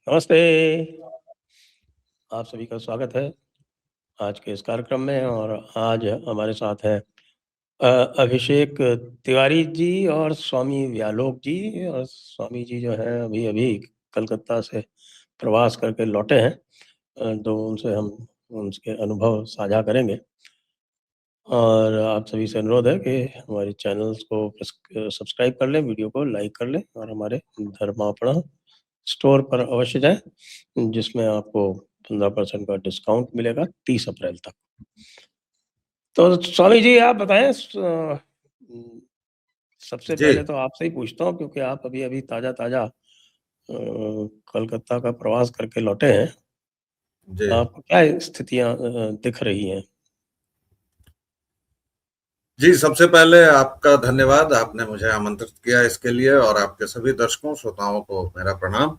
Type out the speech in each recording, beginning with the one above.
नमस्ते। आप सभी का स्वागत है आज के इस कार्यक्रम में और आज हमारे साथ हैं अभिषेक तिवारी जी और स्वामी व्यालोक जी। और स्वामी जी जो हैं अभी-अभी कलकत्ता से प्रवास करके लौटे हैं। तो उनसे हम उनके अनुभव साझा करेंगे। और आप सभी से अनुरोध है कि हमारे चैनल्स को सब्सक्राइब कर लें, वीडियो को लाइक कर लें और हमारे धर्मापणा स्टोर पर अवश्य जाएँ, जिसमें आपको 15% का डिस्काउंट मिलेगा 30 अप्रैल तक। तो स्वामी जी आप बताएँ सबसे जी, पहले तो आपसे ही पूछता हूँ क्योंकि आप अभी-अभी ताज़ा-ताज़ा कलकत्ता का प्रवास करके लौटे हैं। जी। आपको क्या स्थितियाँ दिख रही हैं? जी, सबसे पहले आपका धन्यवाद, आपने मुझे आमंत्रित किया इसके लिए और आपके सभी दर्शकों, श्रोताओं को मेरा प्रणाम।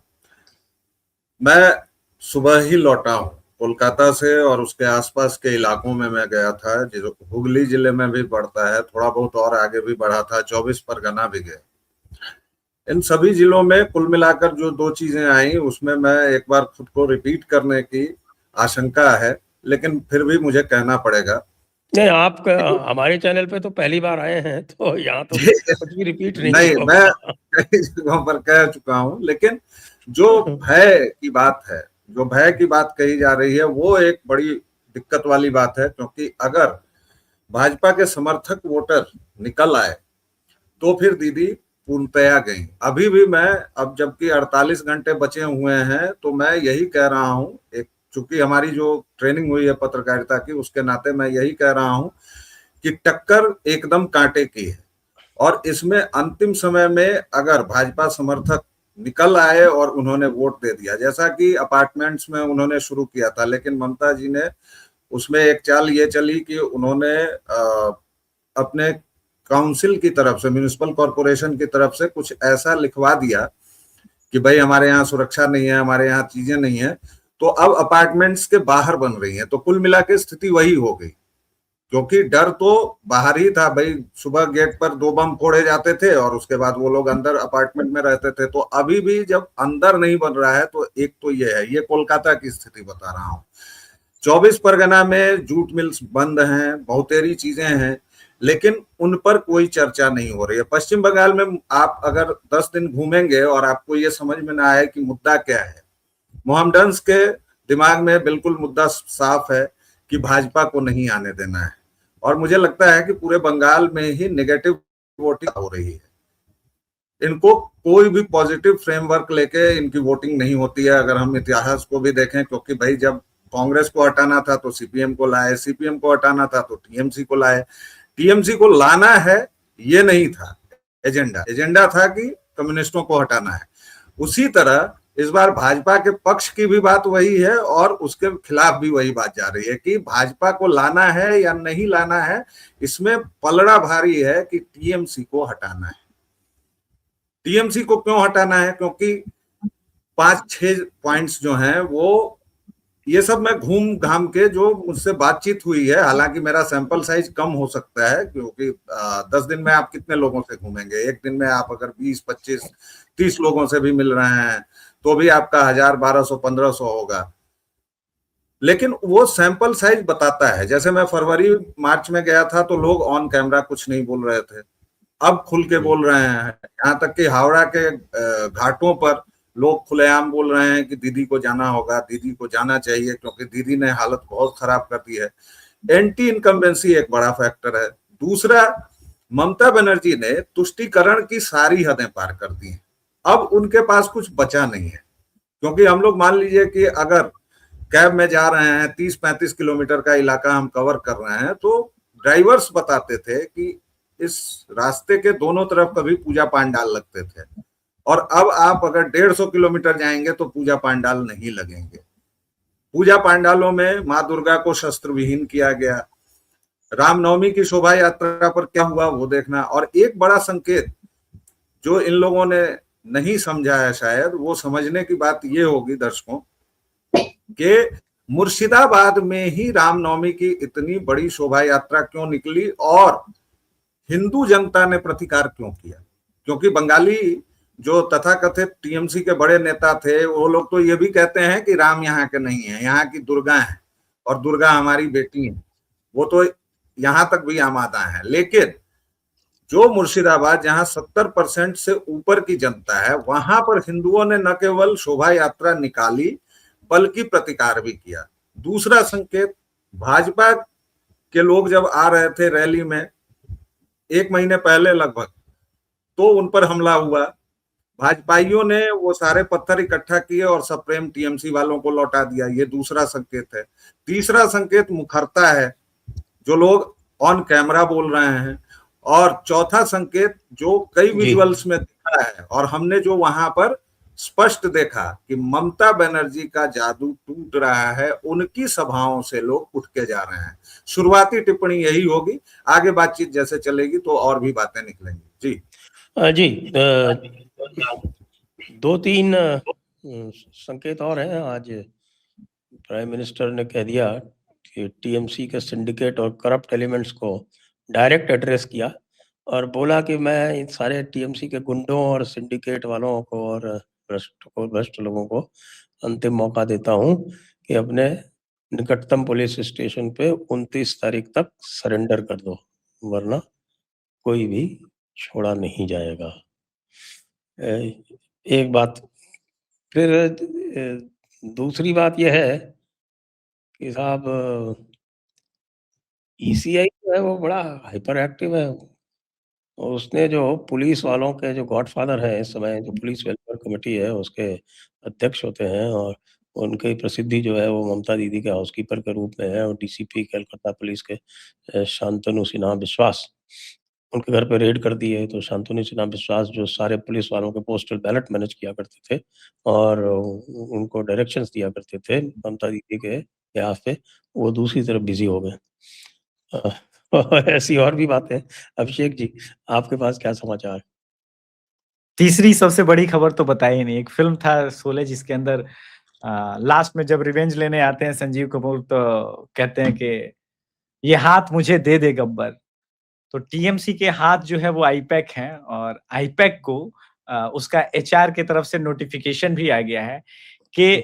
मैं सुबह ही लौटा हूँ कोलकाता से और उसके आसपास के इलाकों में मैं गया था, जो हुगली जिले में भी पड़ता है, थोड़ा बहुत और आगे भी बढ़ा था, 24 परगना भी गए। इन सभी जिलों में कुल मिलाकर जो 2 चीजें आई, उसमें मैं एक बार खुद को रिपीट करने की आशंका है, लेकिन फिर भी मुझे कहना पड़ेगा। नहीं, आप हमारे चैनल पे तो पहली बार आए हैं, तो यहाँ तो जी, कुछ भी रिपीट नहीं नहीं, मैं होगा। कई जगहों पर कह चुका हूं, लेकिन जो भय की बात है, जो भय की बात कही जा रही है, वो एक बड़ी दिक्कत वाली बात है, क्योंकि अगर भाजपा के समर्थक वोटर निकल आए तो फिर दीदी पूर्णतया गई। अभी भी मैं, अब जबकि 48 घंटे बचे हुए हैं, तो मैं यही कह रहा हूं, एक चूंकि हमारी जो ट्रेनिंग हुई है पत्रकारिता की, उसके नाते मैं यही कह रहा हूं कि टक्कर एकदम कांटे की है। और इसमें अंतिम समय में अगर भाजपा समर्थक निकल आए और उन्होंने वोट दे दिया, जैसा कि अपार्टमेंट्स में उन्होंने शुरू किया था, लेकिन ममता जी ने उसमें एक चाल ये चली कि उन्होंने अपने काउंसिल की तरफ से, म्यूनिसिपल कॉरपोरेशन की तरफ से कुछ ऐसा लिखवा दिया कि भाई हमारे यहाँ सुरक्षा नहीं है, हमारे यहाँ चीजें नहीं है, तो अब अपार्टमेंट्स के बाहर बन रही हैं। तो कुल मिला के स्थिति वही हो गई, क्योंकि डर तो बाहर ही था भाई, सुबह गेट पर 2 बम फोड़े जाते थे और उसके बाद वो लोग अंदर अपार्टमेंट में रहते थे। तो अभी भी जब अंदर नहीं बन रहा है, तो एक तो ये है, ये कोलकाता की स्थिति बता रहा हूँ। 24 परगना में जूट मिल्स बंद हैं, बहुतेरी चीजें हैं, लेकिन उन पर कोई चर्चा नहीं हो रही है। पश्चिम बंगाल में आप अगर 10 दिन घूमेंगे और आपको ये समझ में ना आए कि मुद्दा क्या है, मोहम्मडन्स के दिमाग में बिल्कुल मुद्दा साफ है कि भाजपा को नहीं आने देना है। और मुझे लगता है कि पूरे बंगाल में ही नेगेटिव वोटिंग हो रही है। इनको कोई भी पॉजिटिव फ्रेमवर्क लेके इनकी वोटिंग नहीं होती है, अगर हम इतिहास को भी देखें, क्योंकि भाई जब कांग्रेस को हटाना था तो सीपीएम को लाए, सीपीएम को हटाना था तो टीएमसी को लाए। टीएमसी को लाना है ये नहीं था एजेंडा, एजेंडा था कि कम्युनिस्टों को हटाना है। उसी तरह इस बार भाजपा के पक्ष की भी बात वही है और उसके खिलाफ भी वही बात जा रही है कि भाजपा को लाना है या नहीं लाना है। इसमें पलड़ा भारी है कि टीएमसी को हटाना है। टीएमसी को क्यों हटाना है? क्योंकि 5-6 पॉइंट्स जो हैं, वो ये सब मैं घूम घाम के जो मुझसे बातचीत हुई है, हालांकि मेरा सैंपल साइज कम हो सकता है, क्योंकि 10 दिन में आप कितने लोगों से घूमेंगे? एक दिन में आप अगर 20-25-30 लोगों से भी मिल रहे हैं तो भी आपका 1000, 1200, 1500 होगा। लेकिन वो सैंपल साइज बताता है। जैसे मैं फरवरी मार्च में गया था तो लोग ऑन कैमरा कुछ नहीं बोल रहे थे, अब खुल के बोल रहे हैं। यहाँ तक कि हावड़ा के घाटों पर लोग खुलेआम बोल रहे हैं कि दीदी को जाना होगा, दीदी को जाना चाहिए, क्योंकि दीदी ने हालत बहुत खराब कर दी है। एंटी इनकम्बेंसी एक बड़ा फैक्टर है। दूसरा, ममता बनर्जी ने तुष्टीकरण की सारी हदें पार कर दी हैं। अब उनके पास कुछ बचा नहीं है, क्योंकि हम लोग मान लीजिए कि अगर कैब में जा रहे हैं, 30-35 किलोमीटर का इलाका हम कवर कर रहे हैं, तो ड्राइवर्स बताते थे कि इस रास्ते के दोनों तरफ कभी पूजा पांडाल लगते थे, और अब आप अगर 150 किलोमीटर जाएंगे तो पूजा पांडाल नहीं लगेंगे। पूजा पांडालों में माँ दुर्गा को शस्त्र विहीन किया गया। रामनवमी की शोभा यात्रा पर क्या हुआ वो देखना। और एक बड़ा संकेत जो इन लोगों ने नहीं समझा है, शायद वो समझने की बात ये होगी दर्शकों, कि मुर्शिदाबाद में ही रामनवमी की इतनी बड़ी शोभा यात्रा क्यों निकली और हिंदू जनता ने प्रतिकार क्यों किया? क्योंकि बंगाली जो तथाकथित टीएमसी के बड़े नेता थे, वो लोग तो ये भी कहते हैं कि राम यहाँ के नहीं है, यहाँ की दुर्गा है और दुर्गा हमारी बेटी है। वो तो यहां तक भी आमादा है। लेकिन जो मुर्शिदाबाद, जहां 70% से ऊपर की जनता है, वहां पर हिंदुओं ने न केवल शोभा यात्रा निकाली बल्कि प्रतिकार भी किया। दूसरा संकेत, भाजपा के लोग जब आ रहे थे रैली में 1 महीने पहले लगभग, तो उन पर हमला हुआ। भाजपाइयों ने वो सारे पत्थर इकट्ठा किए और सप्रेम टीएमसी वालों को लौटा दिया। ये दूसरा संकेत है। तीसरा संकेत मुखरता है, जो लोग ऑन कैमरा बोल रहे हैं। और चौथा संकेत जो कई विजुअल्स में दिखा है और हमने जो वहां पर स्पष्ट देखा कि ममता बनर्जी का जादू टूट रहा है, उनकी सभाओं से लोग उठ के जा रहे हैं। शुरुआती टिप्पणी यही होगी, आगे बातचीत जैसे चलेगी तो और भी बातें निकलेंगी। जी, दो तीन संकेत और हैं। आज प्राइम मिनिस्टर ने कह दिया कि टीएमसी के सिंडिकेट और करप्ट एलिमेंट्स को डायरेक्ट एड्रेस किया और बोला कि मैं इन सारे टीएमसी के गुंडों और सिंडिकेट वालों को और भ्रष्ट लोगों को अंतिम मौका देता हूं कि अपने निकटतम पुलिस स्टेशन पे 29 तारीख तक सरेंडर कर दो, वरना कोई भी छोड़ा नहीं जाएगा। एक बात। फिर दूसरी बात यह है कि साहब ईसीआई जो है वो बड़ा हाइपर एक्टिव है। और उसने जो पुलिस वालों के जो गॉडफादर हैं इस समय, जो पुलिस वेलफेयर कमेटी है उसके अध्यक्ष होते हैं, और उनकी प्रसिद्धि जो है वो ममता दीदी के हाउसकीपर के रूप में है, और डीसीपी कलकत्ता पुलिस के शांतनु सिन्हा बिश्वास, उनके घर पे रेड कर दी है। तो शांतनु सिन्हा बिश्वास जो सारे पुलिस वालों के पोस्टल बैलेट मैनेज किया करते थे और उनको डायरेक्शंस दिया करते थे ममता दीदी के बिहाफ पे, वो दूसरी तरफ बिजी हो गए। और ऐसी और भी बातें। अभिषेक जी, आपके पास क्या समाचार? तीसरी सबसे बड़ी खबर तो बताई नहीं। एक फिल्म था शोले, जिसके अंदर लास्ट में जब रिवेंज लेने आते हैं संजीव कपूर, तो कहते हैं कि ये हाथ मुझे दे दे गब्बर। तो टीएमसी के हाथ जो है वो आईपैक हैं, और आईपैक को उसका एचआर की तरफ से नोटिफिकेशन भी आ गया है कि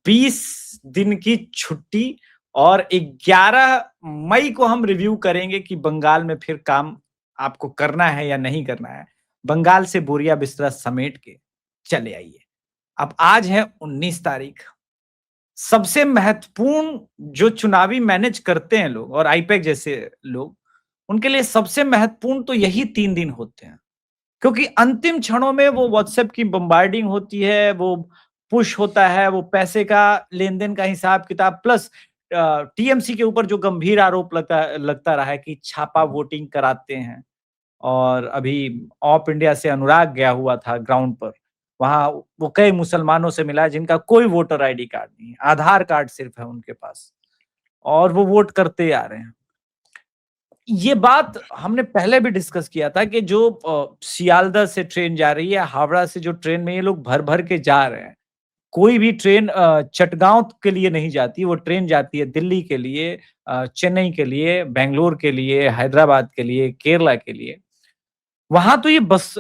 20 दिन की छुट्टी और 11 मई को हम रिव्यू करेंगे कि बंगाल में फिर काम आपको करना है या नहीं करना है। बंगाल से बोरिया बिस्तरा समेट के चले आइए। अब आज है 19 तारीख। सबसे महत्वपूर्ण जो चुनावी मैनेज करते हैं लोग, और आईपैक जैसे लोग, उनके लिए सबसे महत्वपूर्ण तो यही 3 दिन होते हैं, क्योंकि अंतिम क्षणों में वो व्हाट्सएप की बम्बार्डिंग होती है, वो पुश होता है, वो पैसे का लेन-देन का हिसाब किताब, प्लस टीएमसी के ऊपर जो गंभीर आरोप लगता रहा है कि छापा वोटिंग कराते हैं। और अभी ऑप इंडिया से अनुराग गया हुआ था ग्राउंड पर, वहां वो कई मुसलमानों से मिला जिनका कोई वोटर आईडी कार्ड नहीं है, आधार कार्ड सिर्फ है उनके पास, और वो वोट करते आ रहे हैं। ये बात हमने पहले भी डिस्कस किया था कि जो सियालदह से ट्रेन जा रही है, हावड़ा से जो ट्रेन में ये लोग भर भर के जा रहे हैं, कोई भी ट्रेन चटगांव के लिए नहीं जाती, वो ट्रेन जाती है दिल्ली के लिए, चेन्नई के लिए, बेंगलोर के लिए, हैदराबाद के लिए, केरला के लिए। वहां तो ये बस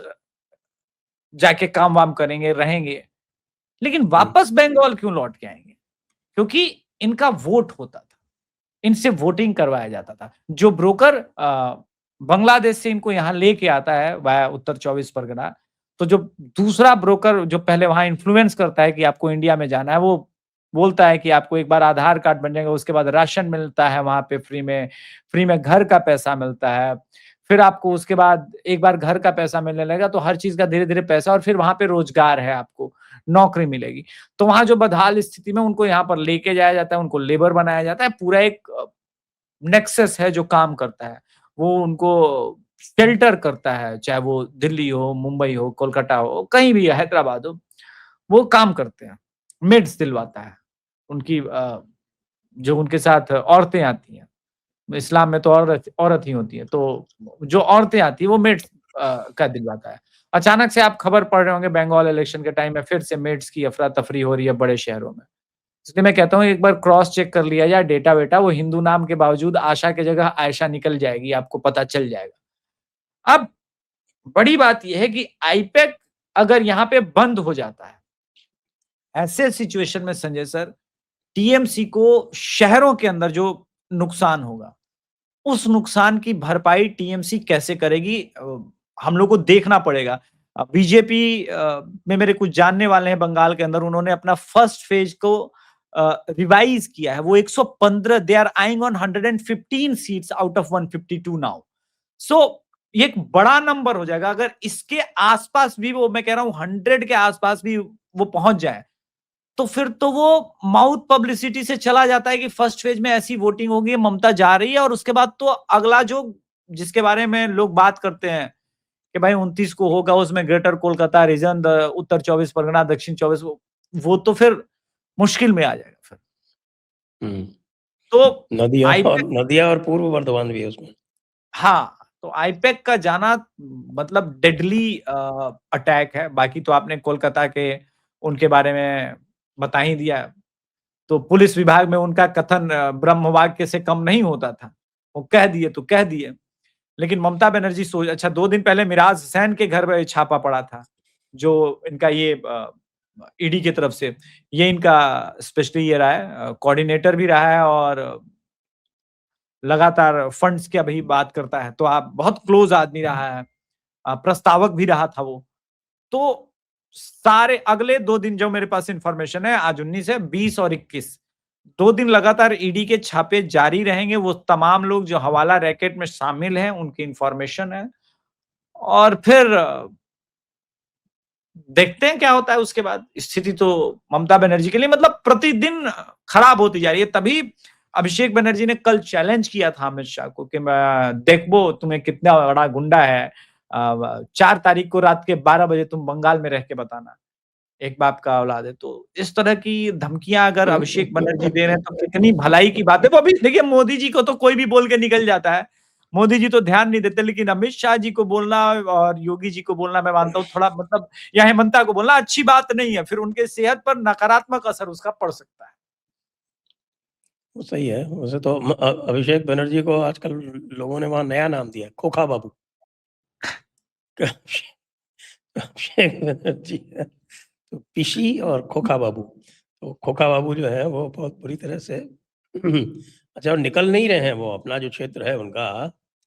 जाके काम वाम करेंगे, रहेंगे, लेकिन वापस बंगाल क्यों लौट के आएंगे? क्योंकि इनका वोट होता था, इनसे वोटिंग करवाया जाता था। जो ब्रोकर बांग्लादेश से इनको यहाँ लेके आता है वाया उत्तर 24 परगना, तो जो दूसरा ब्रोकर जो पहले वहां इन्फ्लुएंस करता है कि आपको इंडिया में जाना है, वो बोलता है कि आपको एक बार आधार कार्ड बन जाएगा, उसके बाद राशन मिलता है वहां पे फ्री में घर का पैसा मिलता है, फिर आपको उसके बाद एक बार घर का पैसा मिलने लगेगा तो हर चीज का धीरे धीरे पैसा, और फिर वहां पे रोजगार है, आपको नौकरी मिलेगी। तो वहां जो बदहाल स्थिति में उनको यहाँ पर लेके जाया जाता है, उनको लेबर बनाया जाता है, पूरा एक नेक्सस है जो काम करता है, वो उनको शेल्टर करता है, चाहे वो दिल्ली हो, मुंबई हो, कोलकाता हो, कहीं भी हैदराबाद हो, वो काम करते हैं, मेड्स दिलवाता है उनकी, जो उनके साथ औरतें आती हैं, इस्लाम में तो औरत ही होती है, तो जो औरतें आती है वो मेड्स का दिलवाता है। अचानक से आप खबर पढ़ रहे होंगे बंगाल इलेक्शन के टाइम में फिर से मेड्स की अफरा तफरी हो रही है बड़े शहरों में। इसलिए मैं कहता हूँ एक बार क्रॉस चेक कर लिया जाए डेटा वेटा, वो हिंदू नाम के बावजूद आशा की जगह आयशा निकल जाएगी, आपको पता चल जाएगा। अब बड़ी बात यह है कि आईपैक अगर यहाँ पे बंद हो जाता है, ऐसे सिचुएशन में संजय सर, टीएमसी को शहरों के अंदर जो नुकसान होगा, उस नुकसान की भरपाई टीएमसी कैसे करेगी, हम लोग को देखना पड़ेगा। बीजेपी में मेरे कुछ जानने वाले हैं बंगाल के अंदर, उन्होंने अपना फर्स्ट फेज को रिवाइज किया है। वो 115, they are eyeing on 115 seats out of 152 now. So ये एक बड़ा नंबर हो जाएगा। अगर इसके आसपास भी वो, मैं कह रहा हूं 100 के आसपास भी वो पहुंच जाए, तो फिर तो वो माउथ पब्लिसिटी से चला जाता है कि फर्स्ट फेज में ऐसी वोटिंग होगी, ममता जा रही है, और उसके बाद तो अगला जो जिसके बारे में लोग बात करते हैं कि भाई 29 को होगा, उसमें ग्रेटर कोलकाता रीजन, उत्तर 24 परगना, दक्षिण 24, वो तो फिर मुश्किल में आ जाएगा फिर। तो नदिया और पूर्व वर्धमान भी है उसमें। हाँ, तो आईपैक का जाना मतलब डेडली अटैक है। बाकी तो आपने कोलकाता के उनके बारे में बता ही दिया। तो पुलिस विभाग में उनका कथन ब्रह्म वाक्य से कम नहीं होता था। वो कह दिए तो कह दिए। लेकिन ममता बनर्जी अच्छा 2 दिन पहले मिराज हुसैन के घर में छापा पड़ा था, जो इनका ये ईडी की तरफ से, ये इनका स्पेशली ये रहा है, कोऑर्डिनेटर भी रहा है और लगातार फंड्स की अभी बात करता है। तो आप बहुत क्लोज आदमी रहा है, प्रस्तावक भी रहा था वो। तो सारे अगले 2 दिन जो मेरे पास इंफॉर्मेशन है, आज 19 है, 20 और 21, 2 दिन लगातार ईडी के छापे जारी रहेंगे। वो तमाम लोग जो हवाला रैकेट में शामिल हैं, उनकी इंफॉर्मेशन है, और फिर देखते हैं क्या होता है उसके बाद। स्थिति तो ममता बनर्जी के लिए मतलब प्रतिदिन खराब होती जा रही है। तभी अभिषेक बनर्जी ने कल चैलेंज किया था अमित शाह को कि देखो तुम्हें कितना बड़ा गुंडा है, 4 तारीख को रात के 12 बजे तुम बंगाल में रह के बताना, एक बाप का औलाद है। तो इस तरह की धमकियां अगर अभिषेक बनर्जी दे रहे हैं तो कितनी भलाई की बात है। वो अभी देखिए, मोदी जी को तो कोई भी बोल के निकल जाता है, मोदी जी तो ध्यान नहीं देते, लेकिन अमित शाह जी को बोलना और योगी जी को बोलना, मैं मानता हूँ थोड़ा मतलब, या हेमंता को बोलना अच्छी बात नहीं है। फिर उनके सेहत पर नकारात्मक असर उसका पड़ सकता है। वो सही है। वैसे तो अभिषेक बनर्जी को आजकल लोगों ने वहां नया नाम दिया, खोखा बाबू। अभिषेक बनर्जी है तो पिशी और खोखा बाबू। तो खोखा बाबू जो है वो बहुत बुरी तरह से अच्छा, और निकल नहीं रहे हैं। वो अपना जो क्षेत्र है उनका,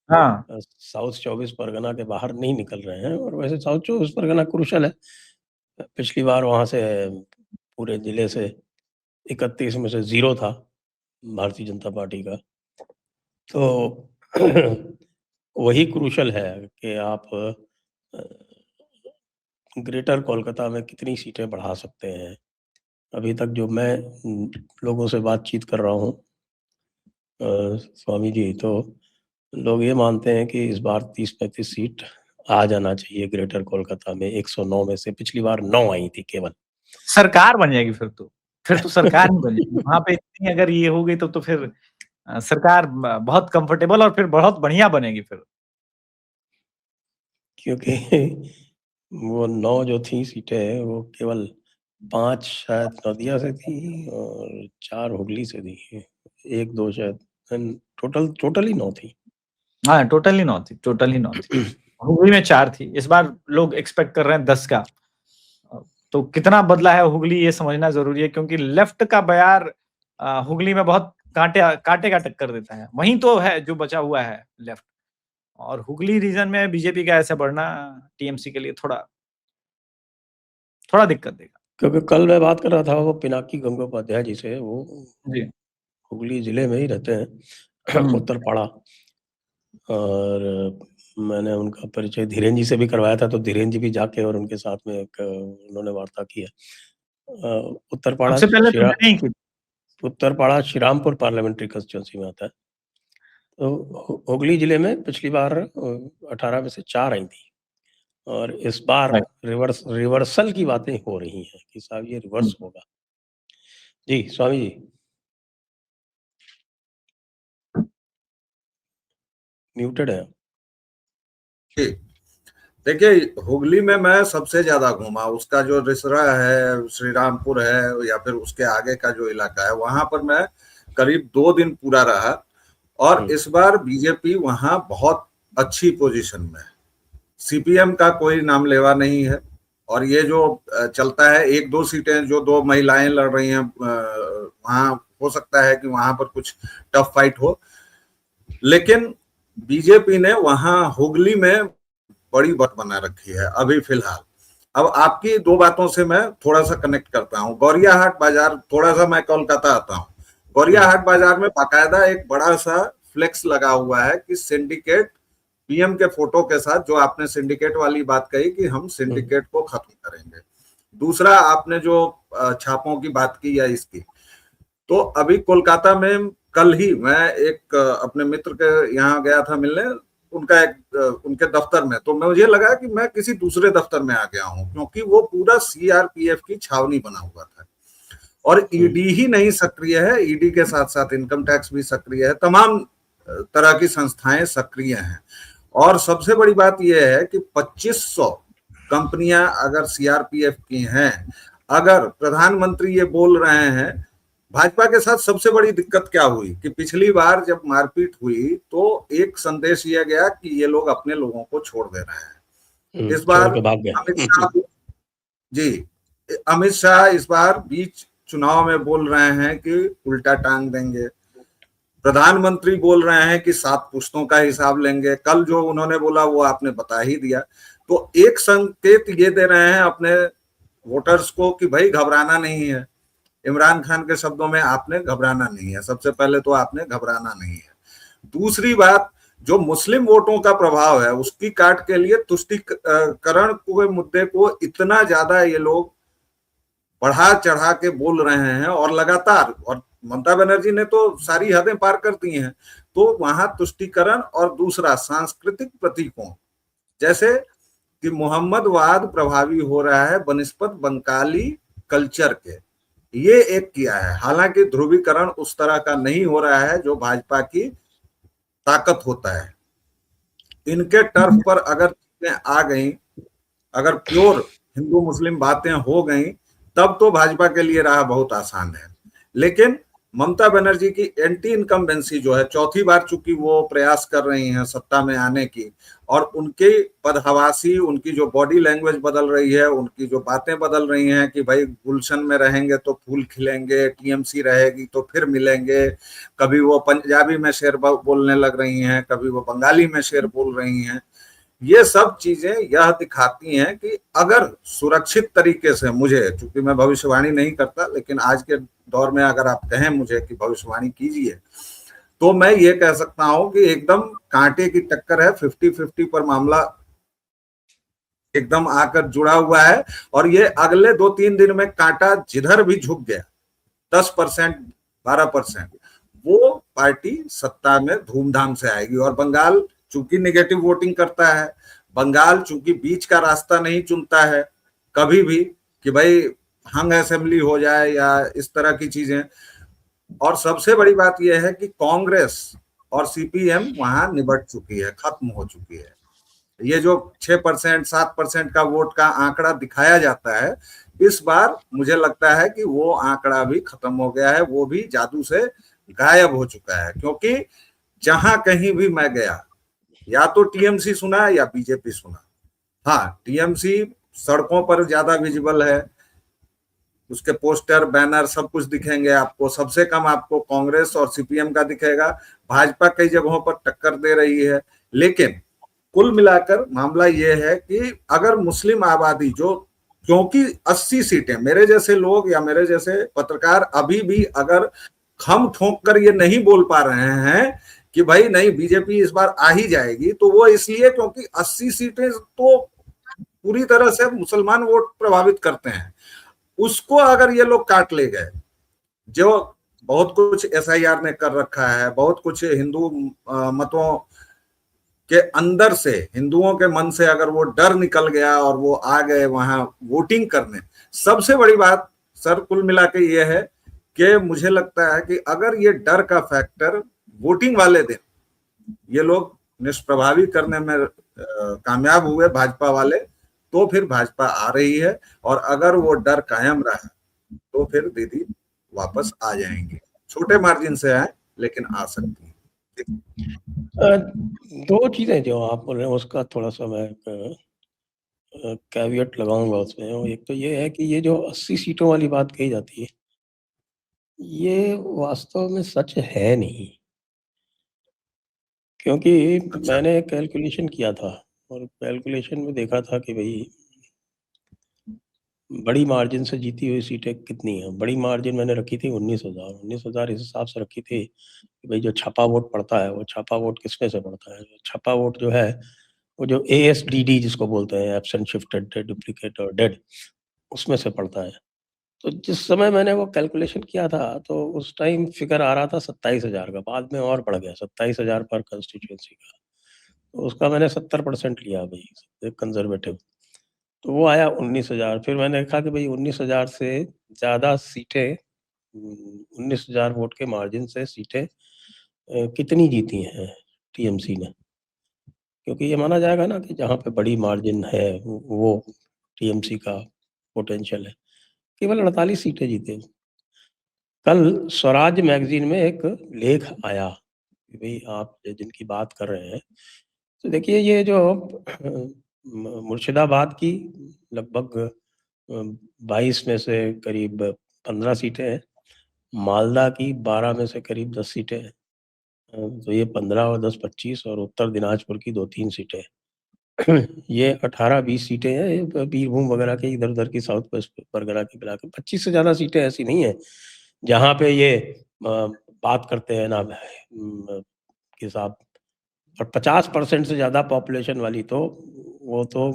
हाँ, साउथ 24 परगना के बाहर नहीं निकल रहे हैं। और वैसे साउथ 24 परगना क्रूशल है। पिछली बार वहां से पूरे जिले से 31 में से 0 था भारतीय जनता पार्टी का। तो वही क्रूशल है कि आप ग्रेटर कोलकाता में कितनी सीटें बढ़ा सकते हैं। अभी तक जो मैं लोगों से बातचीत कर रहा हूँ स्वामी जी, तो लोग ये मानते हैं कि इस बार 30-35 सीट आ जाना चाहिए ग्रेटर कोलकाता में। 109 में से पिछली बार 9 आई थी केवल। सरकार बन जाएगी फिर तो सरकार ही बनेगी वहां पे। इतनी अगर ये हो गई तो फिर सरकार बहुत कंफर्टेबल और फिर बहुत बढ़िया बनेगी फिर। क्योंकि वो 9 जो थी सीटें, वो केवल 5 शायद नदिया से थी और 4 हुगली से थी, 1-2 शायद, टोटली 9 थी। हाँ, टोटली 9 थी। हुगली में 4 थी। इस बार लोग एक्सपेक्ट कर रहे हैं 10 का। तो कितना बदला है हुगली, ये समझना जरूरी है, क्योंकि लेफ्ट का बयार हुगली में बहुत कांटे का टक्कर देता है। वहीं तो है जो बचा हुआ है लेफ्ट, और हुगली रीजन में बीजेपी का ऐसा बढ़ना टीएमसी के लिए थोड़ा दिक्कत देगा। क्योंकि कल मैं बात कर रहा था वो पिनाकी गंगोपाध्याय जी से, वो जी, हुगली जिले में ही रहते हैं, उत्तरपाड़ा। और मैंने उनका परिचय धीरेन जी से भी करवाया था, तो धीरेन जी भी जाके और उनके साथ में एक उन्होंने वार्ता की है। उत्तरपाड़ा सबसे पहले तो मैंने ही की। उत्तरपाड़ा श्रीरामपुर पार्लियामेंट्री कंस्टिट्यूंसी में आता है। तो हुगली जिले में पिछली बार 18 में से 4 आई थी, और इस बार रिवर्सल की बातें हो रही हैं कि साहब ये रिवर्स होगा। जी स्वामी जी, म्यूटेड है। देखिए, हुगली में मैं सबसे ज्यादा घूमा। उसका जो रिसरा है, श्रीरामपुर है, या फिर उसके आगे का जो इलाका है, वहां पर मैं करीब 2 दिन पूरा रहा। और इस बार बीजेपी वहां बहुत अच्छी पोजीशन में है। सीपीएम का कोई नाम लेवा नहीं है, और ये जो चलता है 1-2 सीटें जो 2 महिलाएं लड़ रही हैं, वहां हो सकता है कि वहां पर कुछ टफ फाइट हो, लेकिन बीजेपी ने वहां हुगली में बड़ी बात बना रखी है अभी फिलहाल। अब आपकी 2 बातों से मैं थोड़ा सा कनेक्ट करता हूँ। गौरियाहाट बाजार, थोड़ा सा मैं कोलकाता आता हूँ, गौरियाहाट बाजार में बाकायदा एक बड़ा सा फ्लेक्स लगा हुआ है कि सिंडिकेट, पीएम के फोटो के साथ, जो आपने सिंडिकेट वाली बात कही कि हम सिंडिकेट को खत्म करेंगे। दूसरा, आपने जो छापों की बात की या इसकी, तो अभी कोलकाता में कल ही मैं एक अपने मित्र के यहाँ गया था मिलने, उनके दफ्तर में, तो मुझे लगा कि मैं किसी दूसरे दफ्तर में आ गया हूं, क्योंकि वो पूरा सीआरपीएफ की छावनी बना हुआ था। और ईडी ही नहीं सक्रिय है, ईडी के साथ साथ इनकम टैक्स भी सक्रिय है, तमाम तरह की संस्थाएं सक्रिय हैं। और सबसे बड़ी बात यह है कि 2500 कंपनियां अगर सीआरपीएफ की हैं, अगर प्रधानमंत्री ये बोल रहे हैं, भाजपा के साथ सबसे बड़ी दिक्कत क्या हुई कि पिछली बार जब मारपीट हुई तो एक संदेश यह गया कि ये लोग अपने लोगों को छोड़ दे रहे हैं। इस बार अमित शाह इस बार बीच चुनाव में बोल रहे हैं कि उल्टा टांग देंगे। प्रधानमंत्री बोल रहे हैं कि 7 पुश्तों का हिसाब लेंगे। कल जो उन्होंने बोला वो आपने बता ही दिया। तो एक संकेत ये दे रहे हैं अपने वोटर्स को कि भाई घबराना नहीं है। इमरान खान के शब्दों में, आपने घबराना नहीं है। सबसे पहले तो आपने घबराना नहीं है। दूसरी बात, जो मुस्लिम वोटों का प्रभाव है उसकी काट के लिए तुष्टीकरण के मुद्दे को इतना ज्यादा ये लोग बढ़ा चढ़ा के बोल रहे हैं और लगातार, और ममता बनर्जी ने तो सारी हदें पार कर दी हैं। तो वहां तुष्टीकरण और दूसरा सांस्कृतिक प्रतीकों, जैसे कि मोहम्मदवाद प्रभावी हो रहा है बनिस्बत बंगाली कल्चर के, ये एक किया है। हालांकि ध्रुवीकरण उस तरह का नहीं हो रहा है जो भाजपा की ताकत होता है। इनके टर्फ पर अगर चीजें आ गई, अगर प्योर हिंदू मुस्लिम बातें हो गई, तब तो भाजपा के लिए राह बहुत आसान है। लेकिन ममता बनर्जी की एंटी इनकम्बेंसी जो है, 4थी बार चूंकि वो प्रयास कर रही हैं सत्ता में आने की, और उनकी बदहवासी, उनकी जो बॉडी लैंग्वेज बदल रही है, उनकी जो बातें बदल रही हैं कि भाई गुलशन में रहेंगे तो फूल खिलेंगे, टीएमसी रहेगी तो फिर मिलेंगे, कभी वो पंजाबी में शेर बोलने लग रही हैं, कभी वो बंगाली में शेर बोल रही हैं। ये सब चीजें यह दिखाती हैं कि अगर सुरक्षित तरीके से, मुझे, चूंकि मैं भविष्यवाणी नहीं करता, लेकिन आज के दौर में अगर आप कहें मुझे कि भविष्यवाणी कीजिए, तो मैं ये कह सकता हूं कि एकदम कांटे की टक्कर है। 50-50 पर मामला एकदम आकर जुड़ा हुआ है। और ये अगले 2-3 दिन में कांटा जिधर भी झुक गया, 10%, 12%, वो पार्टी सत्ता में धूमधाम से आएगी। और बंगाल चूंकि नेगेटिव वोटिंग करता है, बंगाल चूंकि बीच का रास्ता नहीं चुनता है कभी भी कि भाई हंग असेंबली हो जाए या इस तरह की चीजें। और सबसे बड़ी बात यह है कि कांग्रेस और सीपीएम वहां निबट चुकी है, खत्म हो चुकी है। ये जो 6%, 7% का वोट का आंकड़ा दिखाया जाता है, इस बार मुझे लगता है कि वो आंकड़ा भी खत्म हो गया है, वो भी जादू से गायब हो चुका है। क्योंकि जहां कहीं भी मैं गया, या तो टीएमसी सुना या बीजेपी सुना। हाँ, टीएमसी सड़कों पर ज्यादा विजिबल है, उसके पोस्टर, बैनर सब कुछ दिखेंगे आपको। सबसे कम आपको कांग्रेस और सीपीएम का दिखेगा। भाजपा कई जगहों पर टक्कर दे रही है। लेकिन कुल मिलाकर मामला यह है कि अगर मुस्लिम आबादी, जो, क्योंकि 80 सीटें, मेरे जैसे लोग या मेरे जैसे पत्रकार अभी भी अगर खम ठोक कर ये नहीं बोल पा रहे हैं कि भाई नहीं बीजेपी इस बार आ ही जाएगी, तो वो इसलिए क्योंकि 80 सीटें तो पूरी तरह से मुसलमान वोट प्रभावित करते हैं। उसको अगर ये लोग काट ले गए, जो बहुत कुछ एसआईआर ने कर रखा है, बहुत कुछ हिंदू मतों के अंदर से, हिंदुओं के मन से अगर वो डर निकल गया और वो आ गए वहां वोटिंग करने। सबसे बड़ी बात सर कुल मिला के ये है कि मुझे लगता है कि अगर ये डर का फैक्टर वोटिंग वाले दिन ये लोग निष्प्रभावी करने में कामयाब हुए भाजपा वाले, तो फिर भाजपा आ रही है। और अगर वो डर कायम रहा तो फिर दीदी वापस आ जाएंगे, छोटे मार्जिन से आए लेकिन आ सकती है। 2 चीजें जो आप बोल रहे हैं उसका थोड़ा सा मैं कैवियट लगाऊंगा उसमें। और एक तो ये है कि ये जो 80 सीटों वाली बात कही जाती है, ये वास्तव में सच है नहीं। क्योंकि अच्छा। मैंने कैलकुलेशन किया था और कैलकुलेशन में देखा था कि भाई बड़ी मार्जिन से जीती हुई सीटें कितनी हैं। बड़ी मार्जिन मैंने रखी थी 19,000 इस हिसाब से रखी थी कि भाई जो छपा वोट पड़ता है, वो छपा वोट किसमें से पड़ता है। छपा वोट जो है, वो जो ASDD जिसको बोलते हैं, एब्सेंट, शिफ्टेड, डुप्लीकेट और डेड, उसमें से पड़ता है। तो जिस समय मैंने वो कैलकुलेशन किया था, तो उस टाइम फिगर आ रहा था 27,000 का, बाद में और बढ़ गया 27,000 पर कंस्टिट्यूएंसी का। तो उसका मैंने 70% लिया भाई, कंजर्वेटिव। तो वो आया 19,000। फिर मैंने देखा कि भाई 19,000 से ज़्यादा सीटें, 19,000 वोट के मार्जिन से सीटें कितनी जीती हैं टीएमसी ने। क्योंकि ये माना जाएगा ना कि जहाँ पे बड़ी मार्जिन है, वो टीएमसी का पोटेंशियल है। केवल 48 सीटें जीते। कल स्वराज मैगज़ीन में एक लेख आया कि भई आप जिनकी बात कर रहे हैं, तो देखिए ये जो मुर्शिदाबाद की लगभग 22 में से करीब 15 सीटें हैं, मालदा की 12 में से करीब 10 सीटें हैं। तो ये 15 और 10 25, और उत्तर दिनाजपुर की 2-3 सीटें हैं। ये 18-20 सीटें हैं, ये बीरभूम वगैरह के इधर-उधर की, साउथ वेस्ट परगना की मिला के 25 से ज़्यादा सीटें ऐसी नहीं हैं, जहाँ पे ये बात करते हैं ना कि साहब, और 50% से ज़्यादा पॉपुलेशन वाली तो वो तो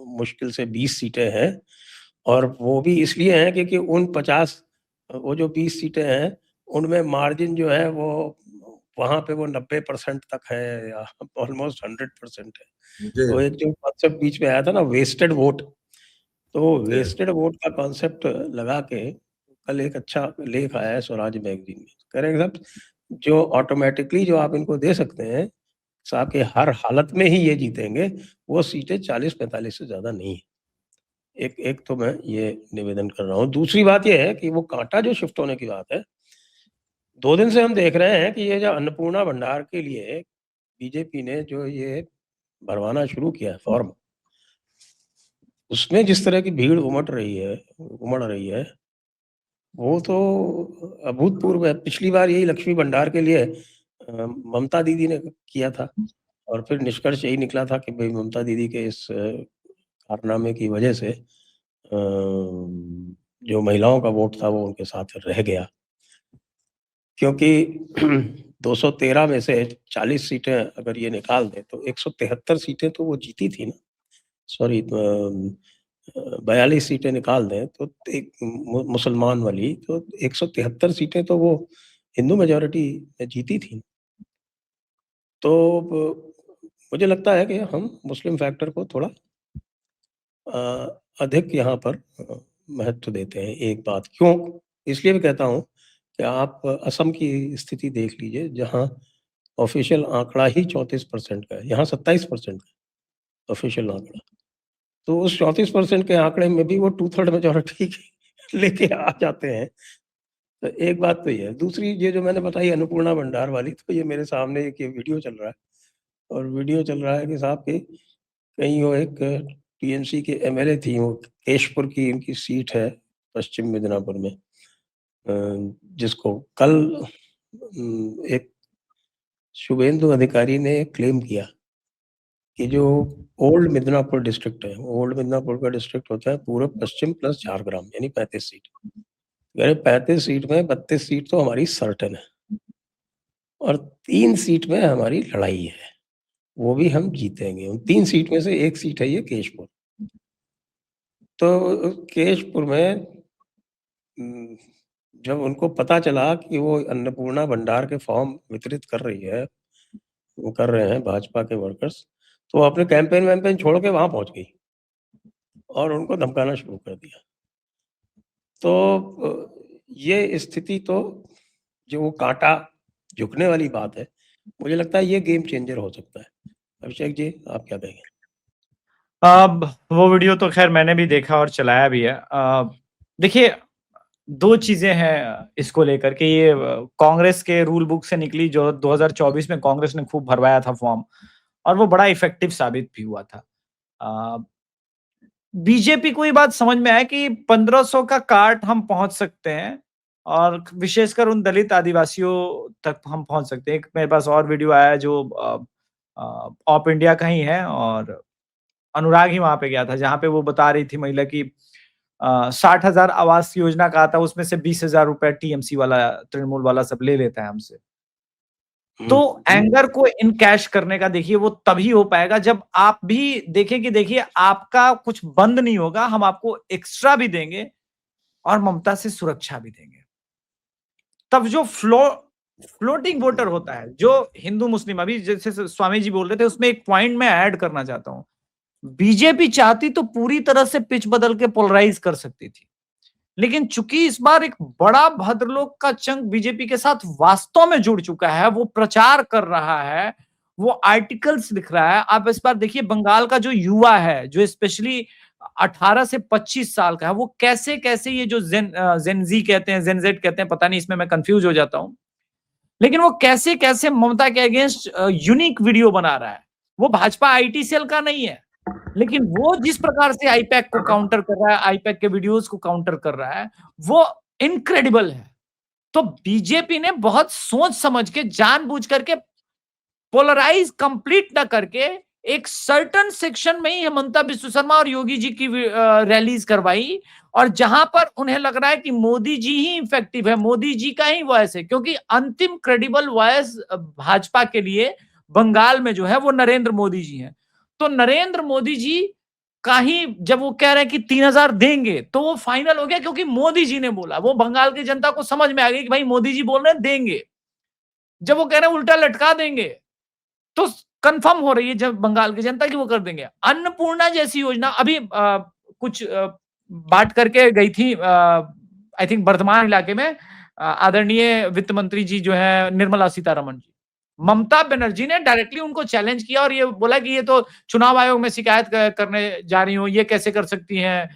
मुश्किल से 20 सीटें हैं। और वो भी इसलिए हैं क्योंकि उन 50, वो जो 20 सीटें हैं, उनमें मार्जिन जो है वो वहाँ पे वो 90% तक है, या ऑलमोस्ट 100% है। जी। तो एक जो कॉन्सेप्ट बीच में आया था ना, वेस्टेड वोट, तो जी। वेस्टेड वोट का कॉन्सेप्ट लगा के कल एक अच्छा लेख आया है स्वराज मैगज़ीन में। कह रहे हैं साहब, जो ऑटोमैटिकली जो आप इनको दे सकते हैं, साहब के हर हालत में ही ये जीतेंगे, वो सीटें 40-45 से ज़्यादा नहीं है। एक एक तो मैं ये निवेदन कर रहा हूँ। दूसरी बात ये है कि वो काँटा जो शिफ्ट होने की बात है, 2 दिन से हम देख रहे हैं कि ये जो अन्नपूर्णा भंडार के लिए बीजेपी ने जो ये भरवाना शुरू किया है फॉर्म, उसमें जिस तरह की भीड़ उमड़ रही है, वो तो अभूतपूर्व है। पिछली बार यही लक्ष्मी भंडार के लिए ममता दीदी ने किया था, और फिर निष्कर्ष यही निकला था कि भई ममता दीदी के इस कारनामे की वजह से जो महिलाओं का वोट था वो उनके साथ रह गया। क्योंकि 213 में से 40 सीटें अगर ये निकाल दें, तो 173 सीटें तो वो जीती थी ना। सॉरी, 42 सीटें निकाल दें तो एक मुसलमान वाली, तो 173 सीटें तो वो हिंदू मेजॉरिटी जीती थी। तो मुझे लगता है कि हम मुस्लिम फैक्टर को थोड़ा अधिक यहाँ पर महत्व देते हैं। एक बात क्यों, इसलिए भी कहता हूँ कि आप असम की स्थिति देख लीजिए, जहाँ ऑफिशियल आंकड़ा ही 34% का है, यहाँ 27% है ऑफिशियल आंकड़ा। तो उस 34% के आंकड़े में भी वो 2/3 मेजॉरिटी लेके आ जाते हैं। तो एक बात तो ये है। दूसरी ये जो मैंने बताई अन्नपूर्णा भंडार वाली, तो ये मेरे सामने एक ये वीडियो चल रहा है, और वीडियो चल रहा है कि साहब के कहीं वो एक टीएमसी के एमएलए थी, वो केशपुर की इनकी सीट है, पश्चिम मिदनापुर में, जिसको कल एक शुभेंदु अधिकारी ने क्लेम किया कि जो ओल्ड मिदनापुर डिस्ट्रिक्ट है, ओल्ड मिदनापुर का डिस्ट्रिक्ट होता है पूर्व पश्चिम प्लस झारग्राम, यानी 35 सीट। यानी 35 सीट में 32 सीट तो हमारी सर्टेन है, और 3 सीट में हमारी लड़ाई है, वो भी हम जीतेंगे। उन 3 सीट में से 1 सीट है ये केशपुर। तो केशपुर में जब उनको पता चला कि वो अन्नपूर्णा भंडार के फॉर्म वितरित कर रही है, वो कर रहे हैं भाजपा के वर्कर्स, तो वो अपने कैंपेन-वैम्पेन छोड़ के वहाँ पहुँच गई और उनको धमकाना शुरू कर दिया। तो ये स्थिति तो, जो वो काँटा झुकने वाली बात है, मुझे लगता है ये गेम चेंजर हो सकता है। अभिषेक जी, आप क्या कहेंगे? अब वो वीडियो तो ख़ैर मैंने भी देखा और चलाया भी है। देखिए 2 चीज़ें हैं इसको लेकर के, ये कांग्रेस के रूल बुक से निकली, जो 2024 में कांग्रेस ने खूब भरवाया था फॉर्म, और वो बड़ा इफ़ेक्टिव साबित भी हुआ था। अ, बीजेपी को ये बात समझ में आया कि 1500 का कार्ड हम पहुंच सकते हैं और विशेषकर उन दलित आदिवासियों तक हम पहुंच सकते हैं। एक मेरे पास और वीडियो आया जो ऑप इंडिया का ही है और अनुराग ही वहां पे गया था, जहां पे वो बता रही थी महिला की 60,000 आवास योजना का आता है, उसमें से 20,000 रुपए टीएमसी वाला, तृणमूल वाला सब ले लेता है हमसे। तो एंगर को इन कैश करने का देखिए वो तभी हो पाएगा जब आप भी देखें कि देखिए आपका कुछ बंद नहीं होगा, हम आपको एक्स्ट्रा भी देंगे और ममता से सुरक्षा भी देंगे। तब जो फ्लोटिंग वोटर होता है, जो हिंदू मुस्लिम, अभी जैसे स्वामी जी बोल रहे थे, उसमें एक पॉइंट मैं ऐड करना चाहता हूं। बीजेपी चाहती तो पूरी तरह से पिच बदल के पोलराइज कर सकती थी, लेकिन चूंकि इस बार एक बड़ा भद्रलोक का चंक बीजेपी के साथ वास्तव में जुड़ चुका है, वो प्रचार कर रहा है, वो आर्टिकल्स लिख रहा है। आप इस बार देखिए बंगाल का जो युवा है, जो स्पेशली 18 से 25 साल का है, वो कैसे कैसे ये जो जेनजी कहते हैं, जेनजेड कहते हैं, पता नहीं, इसमें मैं कंफ्यूज हो जाता हूं, लेकिन वो कैसे कैसे ममता के अगेंस्ट यूनिक वीडियो बना रहा है। वो भाजपा आईटी सेल का नहीं है, लेकिन वो जिस प्रकार से आईपैक को काउंटर कर रहा है, आईपैक के वीडियोस को काउंटर कर रहा है, वो इनक्रेडिबल है। तो बीजेपी ने बहुत सोच समझ के, जानबूझ करके, पोलराइज कंप्लीट ना करके एक सर्टन सेक्शन में ही हेमंता बिस्व शर्मा और योगी जी की रैलीज करवाई, और जहां पर उन्हें लग रहा है कि मोदी जी ही इफेक्टिव है, मोदी जी का ही वॉइस है, क्योंकि अंतिम क्रेडिबल वॉइस भाजपा के लिए बंगाल में जो है वो नरेंद्र मोदी जी हैं। तो नरेंद्र मोदी जी का ही जब वो कह रहे हैं कि 3,000 देंगे, तो वो फाइनल हो गया, क्योंकि मोदी जी ने बोला। वो बंगाल की जनता को समझ में आ गई कि भाई मोदी जी बोल रहे हैं देंगे। जब वो कह रहे हैं उल्टा लटका देंगे, तो कंफर्म हो रही है जब बंगाल की जनता की वो कर देंगे। अन्नपूर्णा जैसी योजना अभी कुछ बांट करके गई थी, आई थिंक वर्धमान इलाके में, आदरणीय वित्त मंत्री जी जो है निर्मला सीतारमण जी। ममता बनर्जी ने डायरेक्टली उनको चैलेंज किया और ये बोला कि ये तो चुनाव आयोग में शिकायत करने जा रही हूँ, ये कैसे कर सकती हैं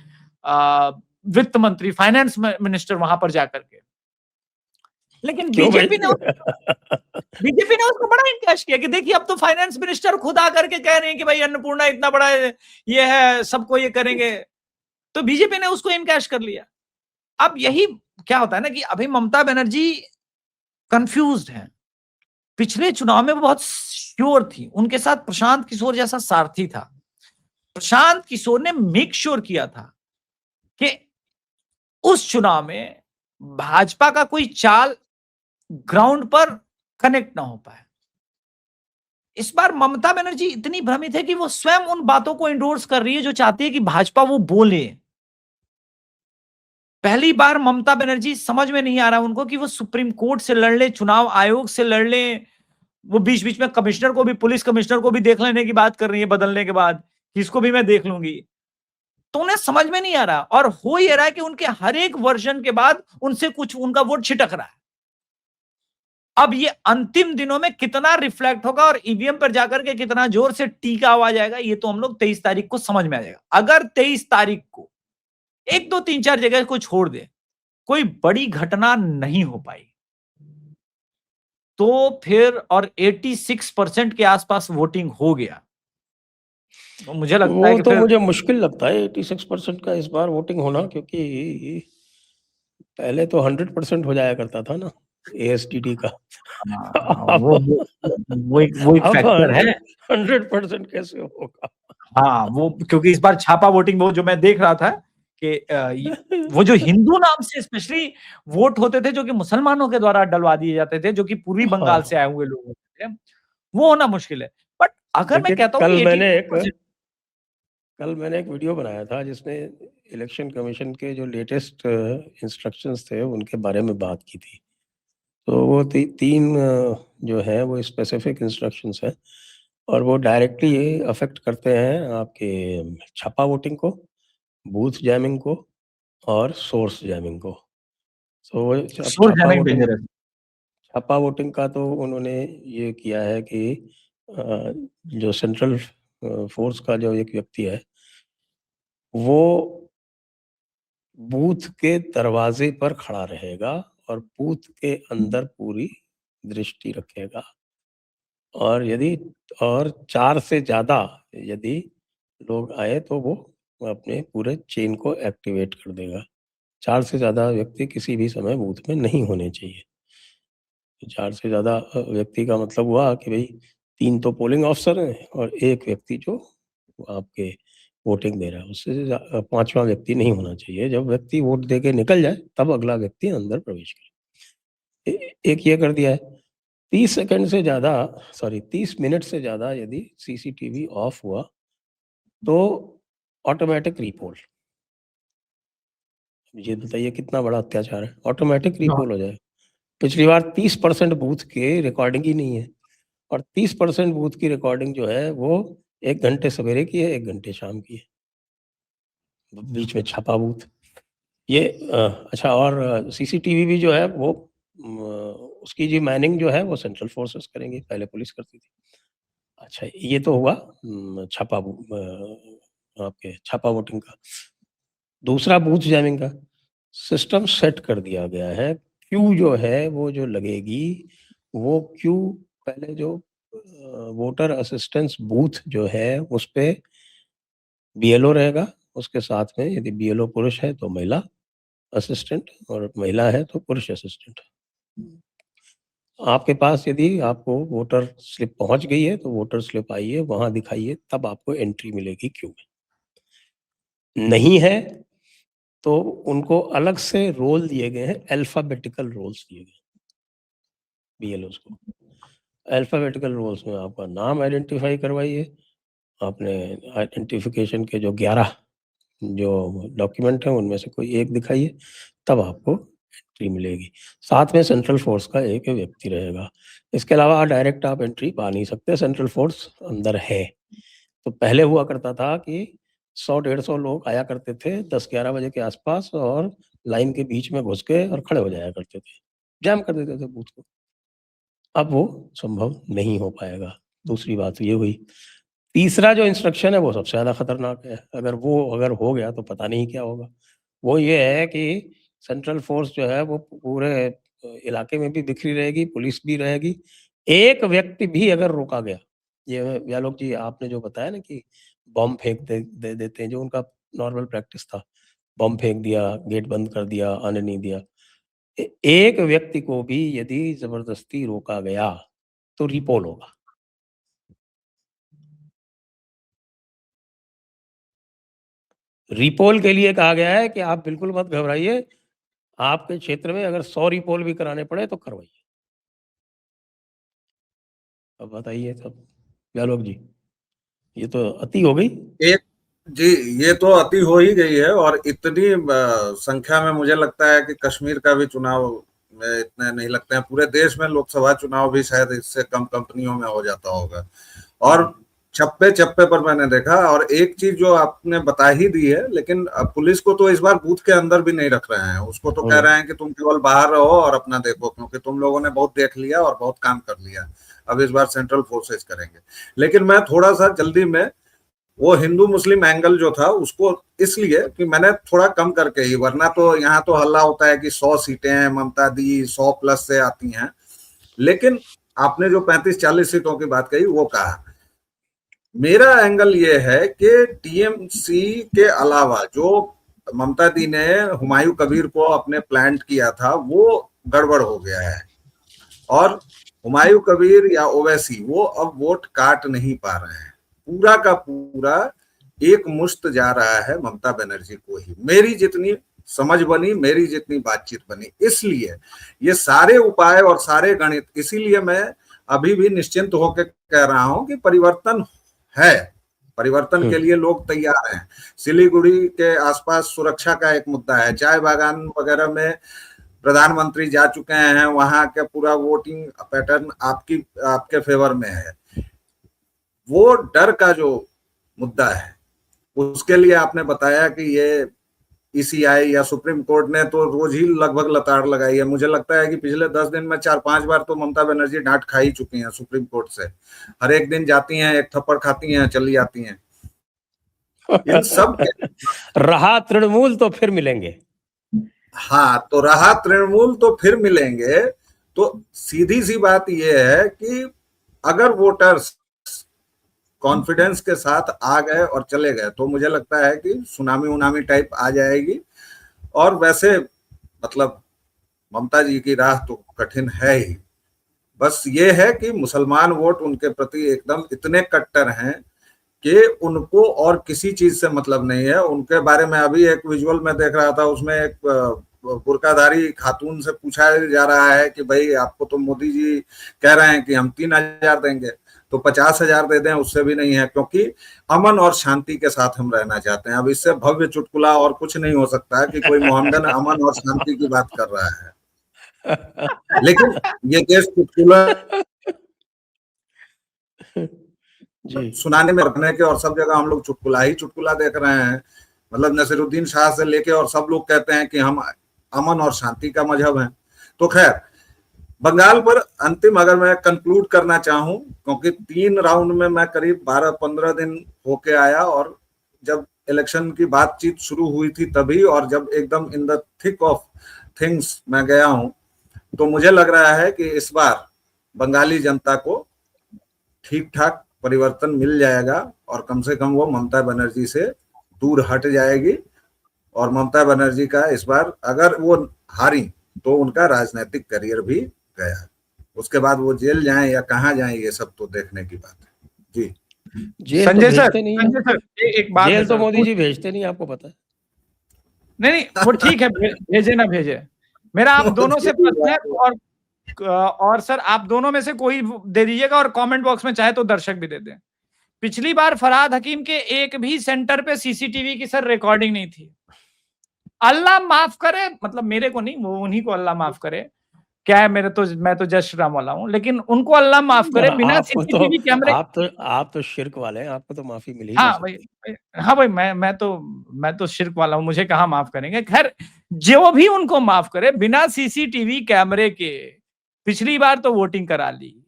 वित्त मंत्री, फाइनेंस मिनिस्टर वहां पर जाकर के। लेकिन क्यों भाई? बीजेपी ने उसको बड़ा इनकैश किया कि देखिए अब तो फाइनेंस मिनिस्टर खुद आकर के कह रहे हैं कि भाई अन्नपूर्णा इतना बड़ा ये है, सबको ये करेंगे। तो बीजेपी ने उसको इनकैश कर लिया। अब यही क्या होता है ना कि अभी ममता बनर्जी कंफ्यूज्ड है। पिछले चुनाव में वो बहुत श्योर थी, उनके साथ प्रशांत किशोर जैसा सारथी था। प्रशांत किशोर ने मेक श्योर किया था कि उस चुनाव में भाजपा का कोई चाल ग्राउंड पर कनेक्ट ना हो पाए। इस बार ममता बनर्जी इतनी भ्रमित है कि वो स्वयं उन बातों को इंडोर्स कर रही है जो चाहती है कि भाजपा वो बोले। पहली बार ममता बनर्जी, समझ में नहीं आ रहा उनको कि वो सुप्रीम कोर्ट से लड़ ले, चुनाव आयोग से लड़ ले, वो बीच बीच में कमिश्नर को भी, पुलिस कमिश्नर को भी देख लेने की बात कर रही है बदलने के बाद, कि इसको भी मैं देख लूंगी। तो उन्हें समझ में नहीं आ रहा, और हो ये रहा है कि उनके हर एक वर्जन के बाद उनसे कुछ उनका वोट छिटक रहा है। अब ये अंतिम दिनों में कितना रिफ्लेक्ट होगा और ईवीएम पर जाकर के कितना जोर से टीका आवाज आएगा, ये तो हम लोग 23 तारीख को समझ में आ जाएगा। अगर 23 तारीख को 1, 2, 3, 4 जगह को छोड़ दे, कोई बड़ी घटना नहीं हो पाई, तो फिर और 86% के आसपास वोटिंग हो गया, तो मुझे लगता है वो कि तो फिर मुझे मुश्किल लगता है 86% का इस बार वोटिंग होना, क्योंकि पहले तो 100% हो जाया करता था ना एएसटीडी का। हाँ, अब वो एक अब फैक्टर है। 100% कैसे होगा? हाँ, वो क्योंकि इस बार छापा वोटिंग, वो जो मैं देख रहा था कि वो जो हिंदू नाम से स्पेशली वोट होते थे, जो कि मुसलमानों के द्वारा डलवा दिए जाते थे, जो कि पूर्वी बंगाल से हाँ, आए हुए लोग होते थे, वो होना मुश्किल है। बट अगर मैं देखिए कहता हूँ कि 82%, कल मैंने एक वीडियो बनाया था जिसमें इलेक्शन कमीशन के जो लेटेस्ट इंस्ट्रक्शंस थे उनके बारे में बात की थी। तो वो तीन जो है वो स्पेसिफिक इंस्ट्रक्शंस हैं और वो डायरेक्टली अफेक्ट करते हैं आपके छापा वोटिंग को, बूथ जैमिंग को और सोर्स जैमिंग को। तो वो सोर्स जैमिंग डेंजरस। छापा वोटिंग का तो उन्होंने ये किया है कि जो सेंट्रल फोर्स का जो एक व्यक्ति है वो बूथ के दरवाजे पर खड़ा रहेगा और बूथ के अंदर पूरी दृष्टि रखेगा, और 4 से ज़्यादा यदि लोग आए तो वो अपने पूरे चेन को एक्टिवेट कर देगा। 4 से ज़्यादा व्यक्ति किसी भी समय बूथ में नहीं होने चाहिए। 4 से ज़्यादा व्यक्ति का मतलब हुआ कि भई 3 तो पोलिंग ऑफिसर हैं और 1 व्यक्ति जो आपके वोटिंग दे रहा है, उससे 5वां व्यक्ति नहीं होना चाहिए। जब व्यक्ति वोट देके निकल जाए, तब अगला व्यक्ति अंदर प्रवेश करे। एक ये कर दिया है। 30 सेकंड से ज़्यादा 30 मिनट से ज़्यादा यदि सीसीटीवी ऑफ हुआ, तो ऑटोमैटिक रीपोल। ये बताइए कितना बड़ा अत्याचार है, ऑटोमैटिक रीपोल हो जाएगा। पिछली बार 30% बूथ के रिकॉर्डिंग ही नहीं है और 30% बूथ की रिकॉर्डिंग जो है वो 1 घंटे सवेरे की है, 1 घंटे शाम की है। बीच में छापा बूथ। ये अच्छा, और सीसीटीवी भी जो है वो उसकी जी मैनिंग जो है वो सेंट्रल फोर्सेस करेंगे, पहले पुलिस करती थी। अच्छा, ये तो हुआ आपके छापा वोटिंग का। दूसरा बूथ जैमिंग का सिस्टम सेट कर दिया गया है। क्यू जो है वो जो लगेगी, वो क्यू पहले जो वोटर असिस्टेंस बूथ जो है उस पे बीएलओ रहेगा, उसके साथ में यदि बीएलओ पुरुष है तो महिला असिस्टेंट और महिला है तो पुरुष असिस्टेंट। आपके पास यदि आपको वोटर स्लिप पहुंच गई है तो वोटर स्लिप आइए, वहां दिखाइए, तब आपको एंट्री मिलेगी क्यू में। नहीं है तो उनको अलग से रोल दिए गए हैं, अल्फाबेटिकल रोल्स दिए गए बीएलओस को। अल्फाबेटिकल रोल्स में आपका नाम आइडेंटिफाई करवाइए, आपने आइडेंटिफिकेशन के जो 11 जो डॉक्यूमेंट हैं उनमें से कोई एक दिखाइए, तब आपको एंट्री मिलेगी। साथ में सेंट्रल फोर्स का एक व्यक्ति रहेगा। इसके अलावा डायरेक्ट आप एंट्री पा नहीं सकते, सेंट्रल फोर्स अंदर है। तो पहले हुआ करता था कि 100-150 लोग आया करते थे 10-11 बजे के आसपास और लाइन के बीच में घुस के और खड़े हो जाया करते थे, जैम कर देते थे बूथ को। अब वो संभव नहीं हो पाएगा। दूसरी बात ये हुई। तीसरा जो इंस्ट्रक्शन है वो सबसे ज़्यादा खतरनाक है। अगर हो गया तो पता नहीं क्या होगा। वो ये है कि सेंट्रल फोर्स जो है वो पूरे इलाके में भी बिखरी रहेगी, पुलिस भी रहेगी। एक व्यक्ति भी अगर रोका गया, ये व्यालोक जी आपने जो बताया ना कि बॉम्ब फेंक दे देते हैं, जो उनका नॉर्मल प्रैक्टिस था। बॉम्ब फेंक दिया, गेट बंद कर दिया, आने नहीं दिया। एक व्यक्ति को भी यदि ज़बरदस्ती रोका गया तो रिपोल होगा। रिपोल के लिए कहा गया है कि आप बिल्कुल मत घबराइए, आपके क्षेत्र में अगर 100 रिपोल भी कराने पड़े तो करवाइए। अब बताइए तब व्यालोक जी, ये तो अति हो गई। एक जी, ये तो अति हो ही गई है और इतनी संख्या में मुझे लगता है कि कश्मीर का भी चुनाव में इतने नहीं लगते हैं। पूरे देश में लोकसभा चुनाव भी शायद इससे कम कंपनियों में हो जाता होगा। और चप्पे चप्पे पर मैंने देखा। और एक चीज जो आपने बता ही दी है, लेकिन पुलिस को तो इस बार बूथ के अंदर भी नहीं रख रहे हैं। उसको तो कह रहे हैं कि तुम केवल बाहर रहो और अपना देखो, क्योंकि तुम लोगों ने बहुत देख लिया और बहुत काम कर लिया। अब इस बार सेंट्रल फोर्सेस करेंगे। लेकिन मैं थोड़ा सा जल्दी में वो हिंदू मुस्लिम एंगल जो था उसको, इसलिए कि मैंने थोड़ा कम करके ही, वरना तो यहाँ तो हल्ला होता है कि 100 सीटें हैं, ममता दी 100 प्लस से आती हैं। लेकिन आपने जो 35-40 सीटों की बात कही वो कहा। मेरा एंगल ये है कि टीएमसी के अलावा जो ममता दी ने हुमायूं कबीर को अपने प्लांट किया था वो गड़बड़ हो गया है। और हुमायूं कबीर या ओवैसी वो अब वोट काट नहीं पा रहे हैं। पूरा का पूरा एक मुश्त जा रहा है ममता बनर्जी को ही। मेरी जितनी समझ बनी, मेरी जितनी बातचीत बनी, इसलिए ये सारे उपाय और सारे गणित, इसीलिए मैं अभी भी निश्चिंत होकर कह रहा हूं कि परिवर्तन है। परिवर्तन के लिए लोग तैयार हैं। सिलीगुड़ी के आसपास सुरक्षा का एक मुद्दा है, चाय बागान वगैरह में प्रधानमंत्री जा चुके हैं, वहां का पूरा वोटिंग पैटर्न आपके फेवर में है। वो डर का जो मुद्दा है उसके लिए आपने बताया कि ये ईसीआई या सुप्रीम कोर्ट ने तो रोज ही लगभग लताड़ लगाई है। मुझे लगता है कि पिछले 10 दिन में 4-5 बार तो ममता बनर्जी डांट खा ही चुकी हैं सुप्रीम कोर्ट से। हर एक दिन जाती हैं, एक थप्पड़ खाती हैं, चली आती हैं। इन सब रहा तृणमूल तो फिर मिलेंगे। हाँ, तो रहा तृणमूल तो फिर मिलेंगे। तो सीधी सी बात यह है कि अगर वोटर्स कॉन्फिडेंस के साथ आ गए और चले गए, तो मुझे लगता है कि सुनामी उनामी टाइप आ जाएगी। और वैसे मतलब ममता जी की राह तो कठिन है ही, बस ये है कि मुसलमान वोट उनके प्रति एकदम इतने कट्टर हैं कि उनको और किसी चीज से मतलब नहीं है। उनके बारे में अभी एक विजुअल में देख रहा था, उसमें एक बुर्काधारी खातून से पूछा जा रहा है कि भाई आपको तो मोदी जी कह रहे हैं कि हम 3,000 देंगे, तो 50,000 दे दें उससे भी नहीं है, क्योंकि अमन और शांति के साथ हम रहना चाहते हैं। अब इससे भव्य चुटकुला और कुछ नहीं हो सकता है कि कोई मोहम्मदन अमन और शांति की बात कर रहा है। लेकिन ये देश चुटकुला जी सुनाने में रखने के, और सब जगह हम लोग चुटकुला ही चुटकुला देख रहे हैं। मतलब नसीरुद्दीन शाह से लेके और सब लोग कहते हैं कि हम अमन और शांति का मजहब हैं। तो खैर, बंगाल पर अंतिम अगर मैं कंक्लूड करना चाहूं, क्योंकि 3 राउंड में मैं करीब 12-15 दिन होके आया, और जब इलेक्शन की बातचीत शुरू हुई थी तभी, और जब एकदम in the thick of things मैं गया हूं, तो मुझे लग रहा है कि इस बार बंगाली जनता को ठीक ठाक परिवर्तन मिल जाएगा, और कम से कम वो ममता बनर्जी से दूर हट जाएगी। और ममता बनर्जी का इस बार अगर वो हारी तो उनका राजनीतिक करियर भी गया। उसके बाद वो जेल जाएं या कहाँ जाएं, ये सब तो देखने की बात है। जी जेल तो संजय सर, भेजते नहीं है, संजय सर एक बात है जेल तो सर, मोदी जी भेजते नहीं, आपको पता है। नहीं वो ठीक है, भेजे ना भेजे, मेरा आप दोनों से प्रश्न है। और सर आप दोनों में से कोई दे दीजिएगा, और कमेंट बॉक्स में चाहे तो दर्शक भी दे दें। पिछली बार फरहाद हकीम के एक भी सेंटर पे सीसीटीवी की सर रिकॉर्डिंग नहीं थी। अल्लाह माफ करे, मतलब मेरे को नहीं, वो उन्हीं को अल्लाह माफ करे। क्या है, मैं तो जय श्री राम वाला हूं, लेकिन उनको अल्लाह माफ करे, बिना आपको तो सीसीटीवी कैमरे। आप तो शिर्क वाले हैं, आपको तो माफी मिल ही नहीं हाँ भाई, सकती। हाँ भाई, मैं तो शिर्क वाला हूं, मुझे कहाँ माफ करेंगे। खैर, जो भी उनको माफ करे, बिना सीसीटीवी कैमरे के पिछली बार तो वोटिंग करा ली,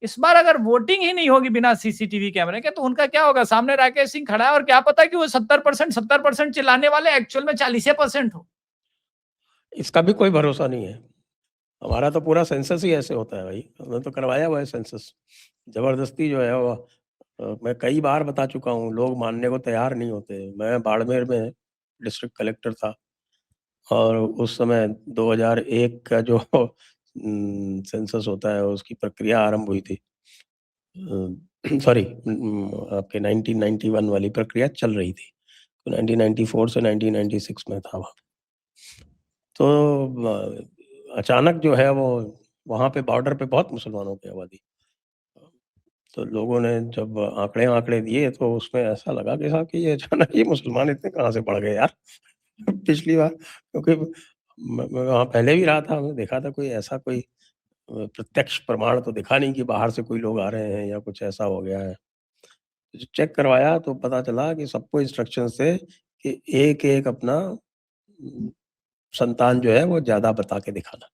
इस बार अगर वोटिंग ही नहीं होगी बिना सीसीटीवी कैमरे के, तो उनका क्या होगा? सामने राकेश सिंह खड़ा है, और क्या पता कि वो 70% चिल्लाने वाले एक्चुअल में 40% हो। इसका भी कोई भरोसा नहीं है। हमारा तो पूरा सेंसस ही ऐसे होता है भाई, हमने तो करवाया हुआ है सेंसस जबरदस्ती जो है वो। मैं कई बार बता चुका हूँ, लोग मानने को तैयार नहीं होते। मैं बाड़मेर में डिस्ट्रिक्ट कलेक्टर था, और उस समय 2001 का जो सेंसस होता है उसकी प्रक्रिया आरंभ हुई थी। सॉरी, आपके 1991 वाली प्रक्रिया चल रही थी, तो 1994 से 1996 में था वहाँ। तो अचानक जो है वो वहाँ पे बॉर्डर पे बहुत मुसलमानों की आबादी, तो लोगों ने जब आंकड़े दिए तो उसमें ऐसा लगा कि साहब कि ये अचानक ये मुसलमान इतने कहाँ से बढ़ गए यार। पिछली बार क्योंकि मैं वहाँ पहले भी रहा था, हमने देखा था कोई ऐसा कोई प्रत्यक्ष प्रमाण तो दिखा नहीं कि बाहर से कोई लोग आ रहे हैं या कुछ ऐसा हो गया है। तो चेक करवाया तो पता चला कि सबको इंस्ट्रक्शंस थे कि एक-एक अपना संतान जो है वो ज़्यादा बता के दिखाना।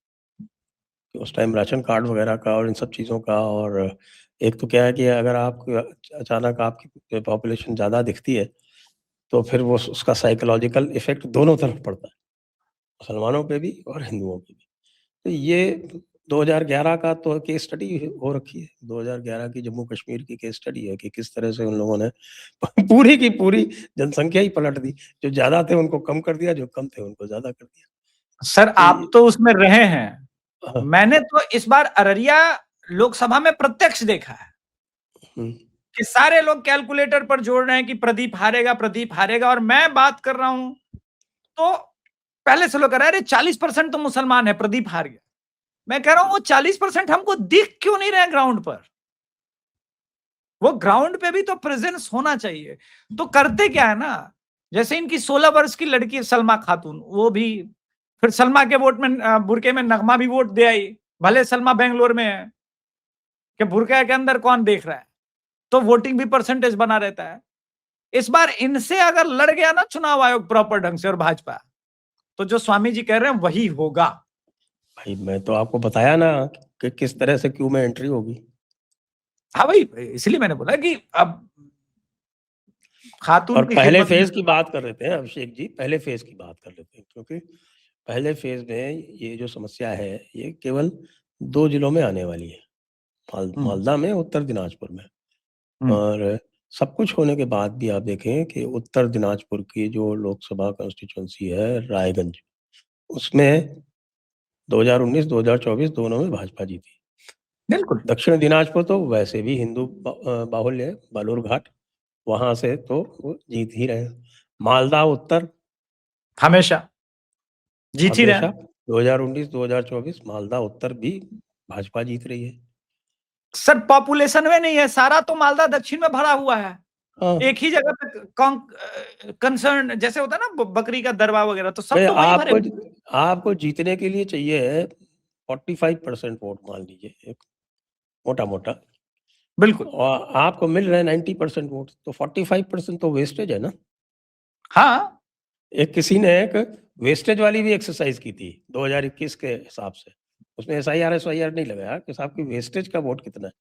कि उस टाइम राशन कार्ड वगैरह का और इन सब चीज़ों का, और एक तो क्या है कि अगर आप अचानक आपकी पॉपुलेशन ज़्यादा दिखती है, तो फिर वो उसका साइकोलॉजिकल इफ़ेक्ट दोनों तरफ पड़ता है, मुसलमानों पे भी और हिंदुओं पे भी। तो ये 2011 का तो केस स्टडी हो रखी है, 2011 की जम्मू कश्मीर की केस स्टडी है कि किस तरह से उन लोगों ने पूरी की पूरी जनसंख्या ही पलट दी। जो ज़्यादा थे उनको कम कर दिया, जो कम थे उनको ज़्यादा कर दिया। सर तो आप तो उसमें रहे हैं, हाँ, मैंने तो इस बार अररिया लोकसभा में प्रत्यक्ष देखा है हुँ। कि सारे लोग कैलकुलेटर पर जोड़ रहे हैं कि प्रदीप हारेगा, और मैं बात कर रहा हूं तो पहले से लोग कह रहे हैं, अरे 40% तो मुसलमान है, प्रदीप हार गया। मैं कह रहा हूं वो 40% हमको दिख क्यों नहीं रहे ग्राउंड पर? वो ग्राउंड पे भी तो प्रेजेंस होना चाहिए। तो करते क्या है ना, जैसे इनकी 16 वर्ष की लड़की सलमा खातून, वो भी फिर सलमा के वोट में बुरके में नगमा भी वोट दे आई, भले सलमा बेंगलोर में है, कि बुरका के अंदर कौन देख रहा है, तो वोटिंग भी परसेंटेज बना रहता है। इस बार इनसे अगर लड़ गया ना चुनाव आयोग प्रॉपर ढंग से और भाजपा, तो जो स्वामी जी कह रहे हैं वही होगा। भाई मैं तो आपको बताया ना कि किस तरह से क्यू में एंट्री होगी। हाँ भाई, इसलिए मैंने बोला कि अब खातून और की पहले खिदमत में। फेज़ की बात कर लेते हैं अभिषेक जी, पहले फेज़ की बात कर लेते हैं, क्योंकि पहले फेज़ में ये जो समस्या है, ये केवल 2 जिलों में आने वाली है, मालदा में, उत्तर दिनाजपुर में। और सब कुछ होने के बाद भी आप देखें कि उत्तर दिनाजपुर की जो लोकसभा कंस्टिट्यूंसी है रायगंज, उसमें 2019, 2024 दोनों में भाजपा जीती। बिल्कुल। दक्षिण दिनाजपुर तो वैसे भी हिंदू बाहुल्य है, बालूरघाट, वहां से तो वो जीत ही रहे। मालदा उत्तर हमेशा जीत ही रहे। हमेशा 2019, 2024 मालदा उत्तर भी भाजपा जीत रही है। सर पॉपुलेशन में नहीं है, सारा तो मालदा दक्षिण में भरा हुआ है। हाँ, एक ही जगह पे कंसर्न जैसे होता है ना बकरी का दरबा वगैरह, तो सब तो वहीं भरे हुए हैं। आपको जीतने के लिए चाहिए 45% वोट, मान लीजिए एक मोटा मोटा, बिल्कुल। और आपको मिल रहे हैं 90% वोट, तो 45% तो वेस्टेज है ना। हाँ, एक किसी ने एक वेस्टेज वाली भी एक्सरसाइज की थी 2021 के हिसाब से, उसमें SIR नहीं लगाया कि साहब की वेस्टेज का वोट कितना है,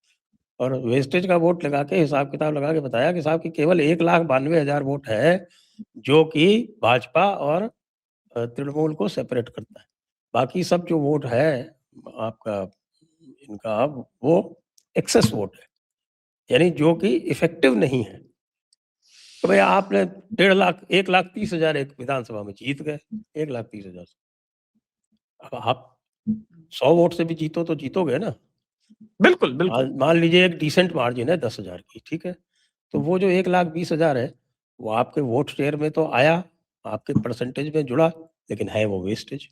और वेस्टेज का वोट लगा के हिसाब किताब लगा के बताया कि साहब की केवल 1,92,000 वोट है जो कि भाजपा और तृणमूल को सेपरेट करता है। बाकी सब जो वोट है आपका इनका, वो एक्सेस वोट है, यानी जो कि इफेक्टिव नहीं है। तो भाई आपने 1.5 लाख 1,30,000 एक विधानसभा में जीत गए, 1,30,000 से। अब आप 100 वोट से भी जीतो तो जीतोगे ना। बिल्कुल बिल्कुल। मान लीजिए एक डिसेंट मार्जिन है 10,000 की, ठीक है, तो वो जो 1,20,000 है वो आपके वोट शेयर में तो आया, आपके परसेंटेज में जुड़ा, लेकिन है वो वेस्टेज।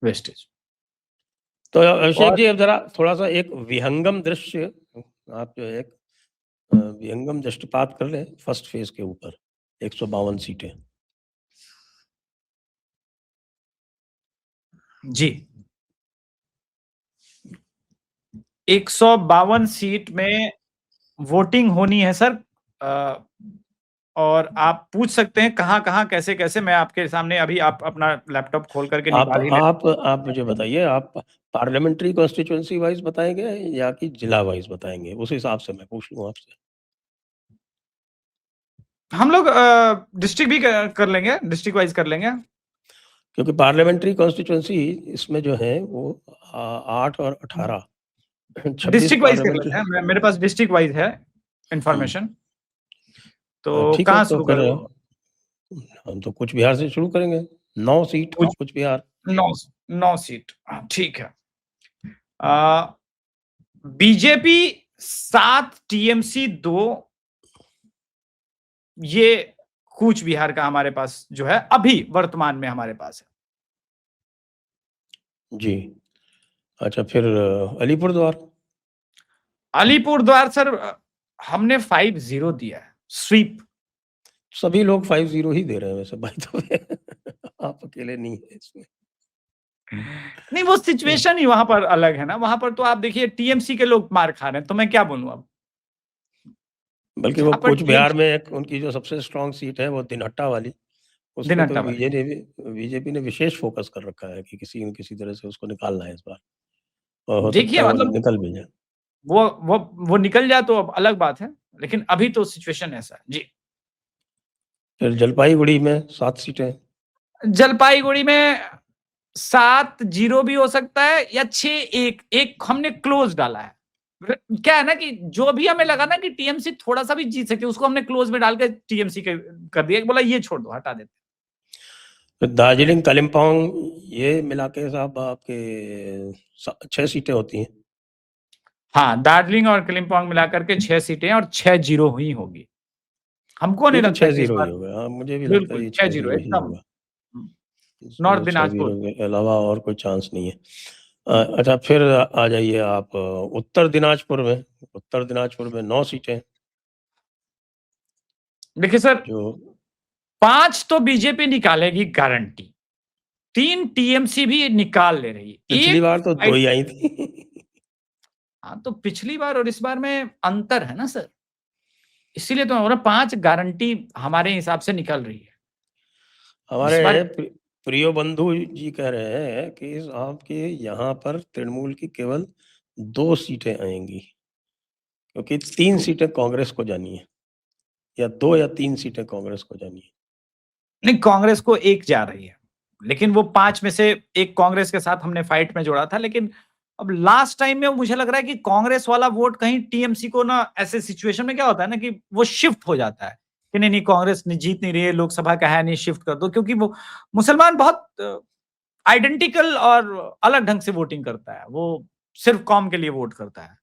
वेस्टेज। तो अभिषेक और जी, अब जरा थोड़ा सा एक विहंगम दृश्य, आप जो एक विहंगम दृष्टिपात कर लें फर्स्ट फेज के ऊपर, 152 सीटें। जी, 152 सीट में वोटिंग होनी है सर। और आप पूछ सकते हैं कहां कहां कैसे कैसे, मैं आपके सामने अभी, आप अपना लैपटॉप खोल करके निकाल ही लें। आप मुझे बताइए, आप पार्लियामेंट्री कॉन्स्टिट्यूंसी वाइज बताएंगे या कि जिला वाइज बताएंगे, उस हिसाब से मैं पूछ लूँ आपसे। हम लोग डिस्ट्रिक्ट भी कर लेंगे, डिस्ट्रिक्ट वाइज कर लेंगे, क्योंकि पार्लियामेंट्री कॉन्स्टिट्यूंसी इसमें जो है वो 8 और 18 26 डिस्ट्रिक्ट वाइज कर पार्लियामेंट्री। लेते हैं। मेरे पास डिस्ट्रिक्ट वाइज है इंफॉर्मेशन। तो ठीक है, कहाँ तो शुरू फिर करूँ? हम तो कुछ बिहार से शुरू करेंगे। 9 सीट कुछ कुछ बिहार। 9 सीट, ठीक है। बीजेपी 7, टीएमसी 2, ये कूच बिहार का हमारे पास जो है अभी वर्तमान में हमारे पास है। जी, अच्छा, फिर अलीपुरद्वार। अलीपुरद्वार सर हमने 5-0 दिया है, स्वीप। सभी लोग 5-0 ही दे रहे हैं वैसे, भाई तो आप अकेले नहीं है इसमें। नहीं, वो सिचुएशन ही वहां पर अलग है ना। वहां पर तो आप देखिए टीएमसी के लोग मार खा रहे हैं, तो मैं क्या बोलूं अब। बल्कि वो जहां पर कूच बिहार में एक उनकी जो सबसे स्ट्रांग सीट है वो दिनहट्टा वाली, उस पे तो दिनहट्टा वाली, बीजेपी ने विशेष फोकस कर रखा है कि किसी न किसी तरह से उसको निकालना है इस बार, और हो सकता देखिए है वो मतलब निकल भी जाए। वो निकल जाए तो अब अलग बात है, लेकिन अभी तो सिचुएशन ऐसा है जी। फिर जलपाईगुड़ी में 7 सीटें। जलपाईगुड़ी में 7-0 भी हो सकता है या 6-1, एक हमने क्लोज डाला है। क्या है ना कि जो भी हमें लगा ना कि टीएमसी थोड़ा सा भी जीत सकती है, उसको हमने क्लोज में डाल के टीएमसी कर दिया, बोला ये छोड़ दो, हटा देते। फिर दार्जिलिंग कालिम्पोंग, ये मिला के साहब आपके 6 सीटें होती हैं। हाँ, दार्जिलिंग और कालिम्पोंग मिलाकर के 6 सीटें और 6-0 ही होगी। हमको नहीं ये तो लगता कि इस 6-0 ही बार, होगा। हाँ, मुझे भी लगता है बिल्कुल ये 6-0 6-0 ही एकदम। होगा। नॉर्थ इसमें 6-0 दिनाजपुर। के अलावा और कोई चांस नहीं है। अच्छा, फिर आ जाइए आप उत्तर दिनाजपुर में। उत्तर दिनाजपुर में 9 सीटें देखिए सर, जो 5 तो बीजेपी निकालेगी गारंटी, 3 टीएमसी भी निकाल ले रही है, पिछली बार तो 2 ही आई थी। हाँ, तो पिछली बार और इस बार में अंतर है ना सर, इसीलिए तो 5 गारंटी हमारे हिसाब से निकल रही है इस बार। हमारे प्रियो बंधु जी कह रहे हैं कि आपके यहाँ पर तृणमूल की केवल 2 सीटें आएंगी, क्योंकि 3 सीटें कांग्रेस को जानी है, या 2 या 3 सीटें कांग्रेस को जानी है। नहीं, कांग्रेस को 1 जा रही है, लेकिन वो 5 में से 1 कांग्रेस के साथ हमने फाइट में जोड़ा था, लेकिन अब लास्ट टाइम में मुझे लग रहा है कि कांग्रेस वाला वोट कहीं टीएमसी को ना, ऐसे सिचुएशन में क्या होता है ना कि वो शिफ्ट हो जाता है कि नहीं नहीं कांग्रेस जीत नहीं रही है, लोकसभा का है नहीं, शिफ्ट कर दो, क्योंकि वो मुसलमान बहुत आइडेंटिकल और अलग ढंग से वोटिंग करता है, वो सिर्फ कॉम के लिए वोट करता है,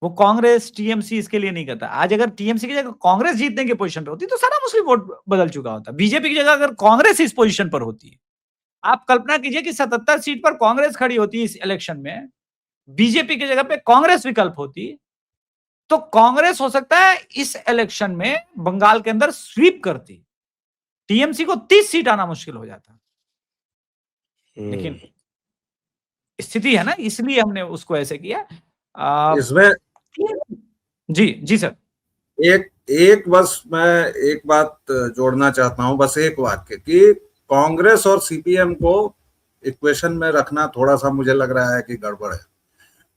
वो कांग्रेस टीएमसी इसके लिए नहीं करता। आज अगर टीएमसी की जगह कांग्रेस जीतने की पोजीशन पे होती तो सारा मुस्लिम वोट बदल चुका होता। बीजेपी की जगह अगर कांग्रेस इस पोजीशन पर होती, आप कल्पना कीजिए कि 77 सीट पर कांग्रेस खड़ी होती इस इलेक्शन में, बीजेपी की जगह पे कांग्रेस विकल्प होती, तो कांग्रेस हो सकता है इस इलेक्शन में बंगाल के अंदर स्वीप करती, टीएमसी को 30 सीट आना मुश्किल हो जाता। लेकिन स्थिति है ना, इसलिए हमने उसको ऐसे किया। इसमें जी सर, एक बस मैं एक बात जोड़ना चाहता हूं, बस एक वाक्य, कि कांग्रेस और सीपीएम को इक्वेशन में रखना थोड़ा सा मुझे लग रहा है कि गड़बड़ है।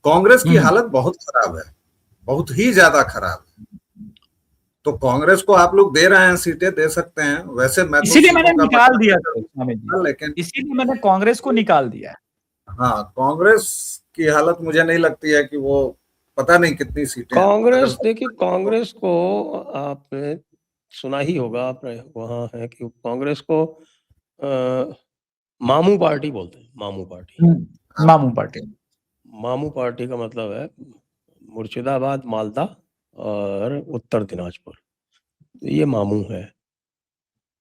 कांग्रेस की हालत बहुत खराब है, बहुत ही ज्यादा खराब है। तो कांग्रेस को आप लोग दे रहे हैं, सीटें दे सकते हैं, वैसे मैं तो इसीलिए मैंने निकाल दिया था, लेकिन इसीलिए मैंने कांग्रेस को निकाल दिया। हाँ, कांग्रेस की हालत मुझे नहीं लगती है कि वो पता नहीं कितनी सीटें। कांग्रेस, देखिए कांग्रेस को आपने सुना ही होगा, आप वहां है कि कांग्रेस को मामू पार्टी बोलते हैं, मामू पार्टी। मामू पार्टी, मामू पार्टी का मतलब है मुर्शिदाबाद, मालदा और उत्तर दिनाजपुर, ये मामू है।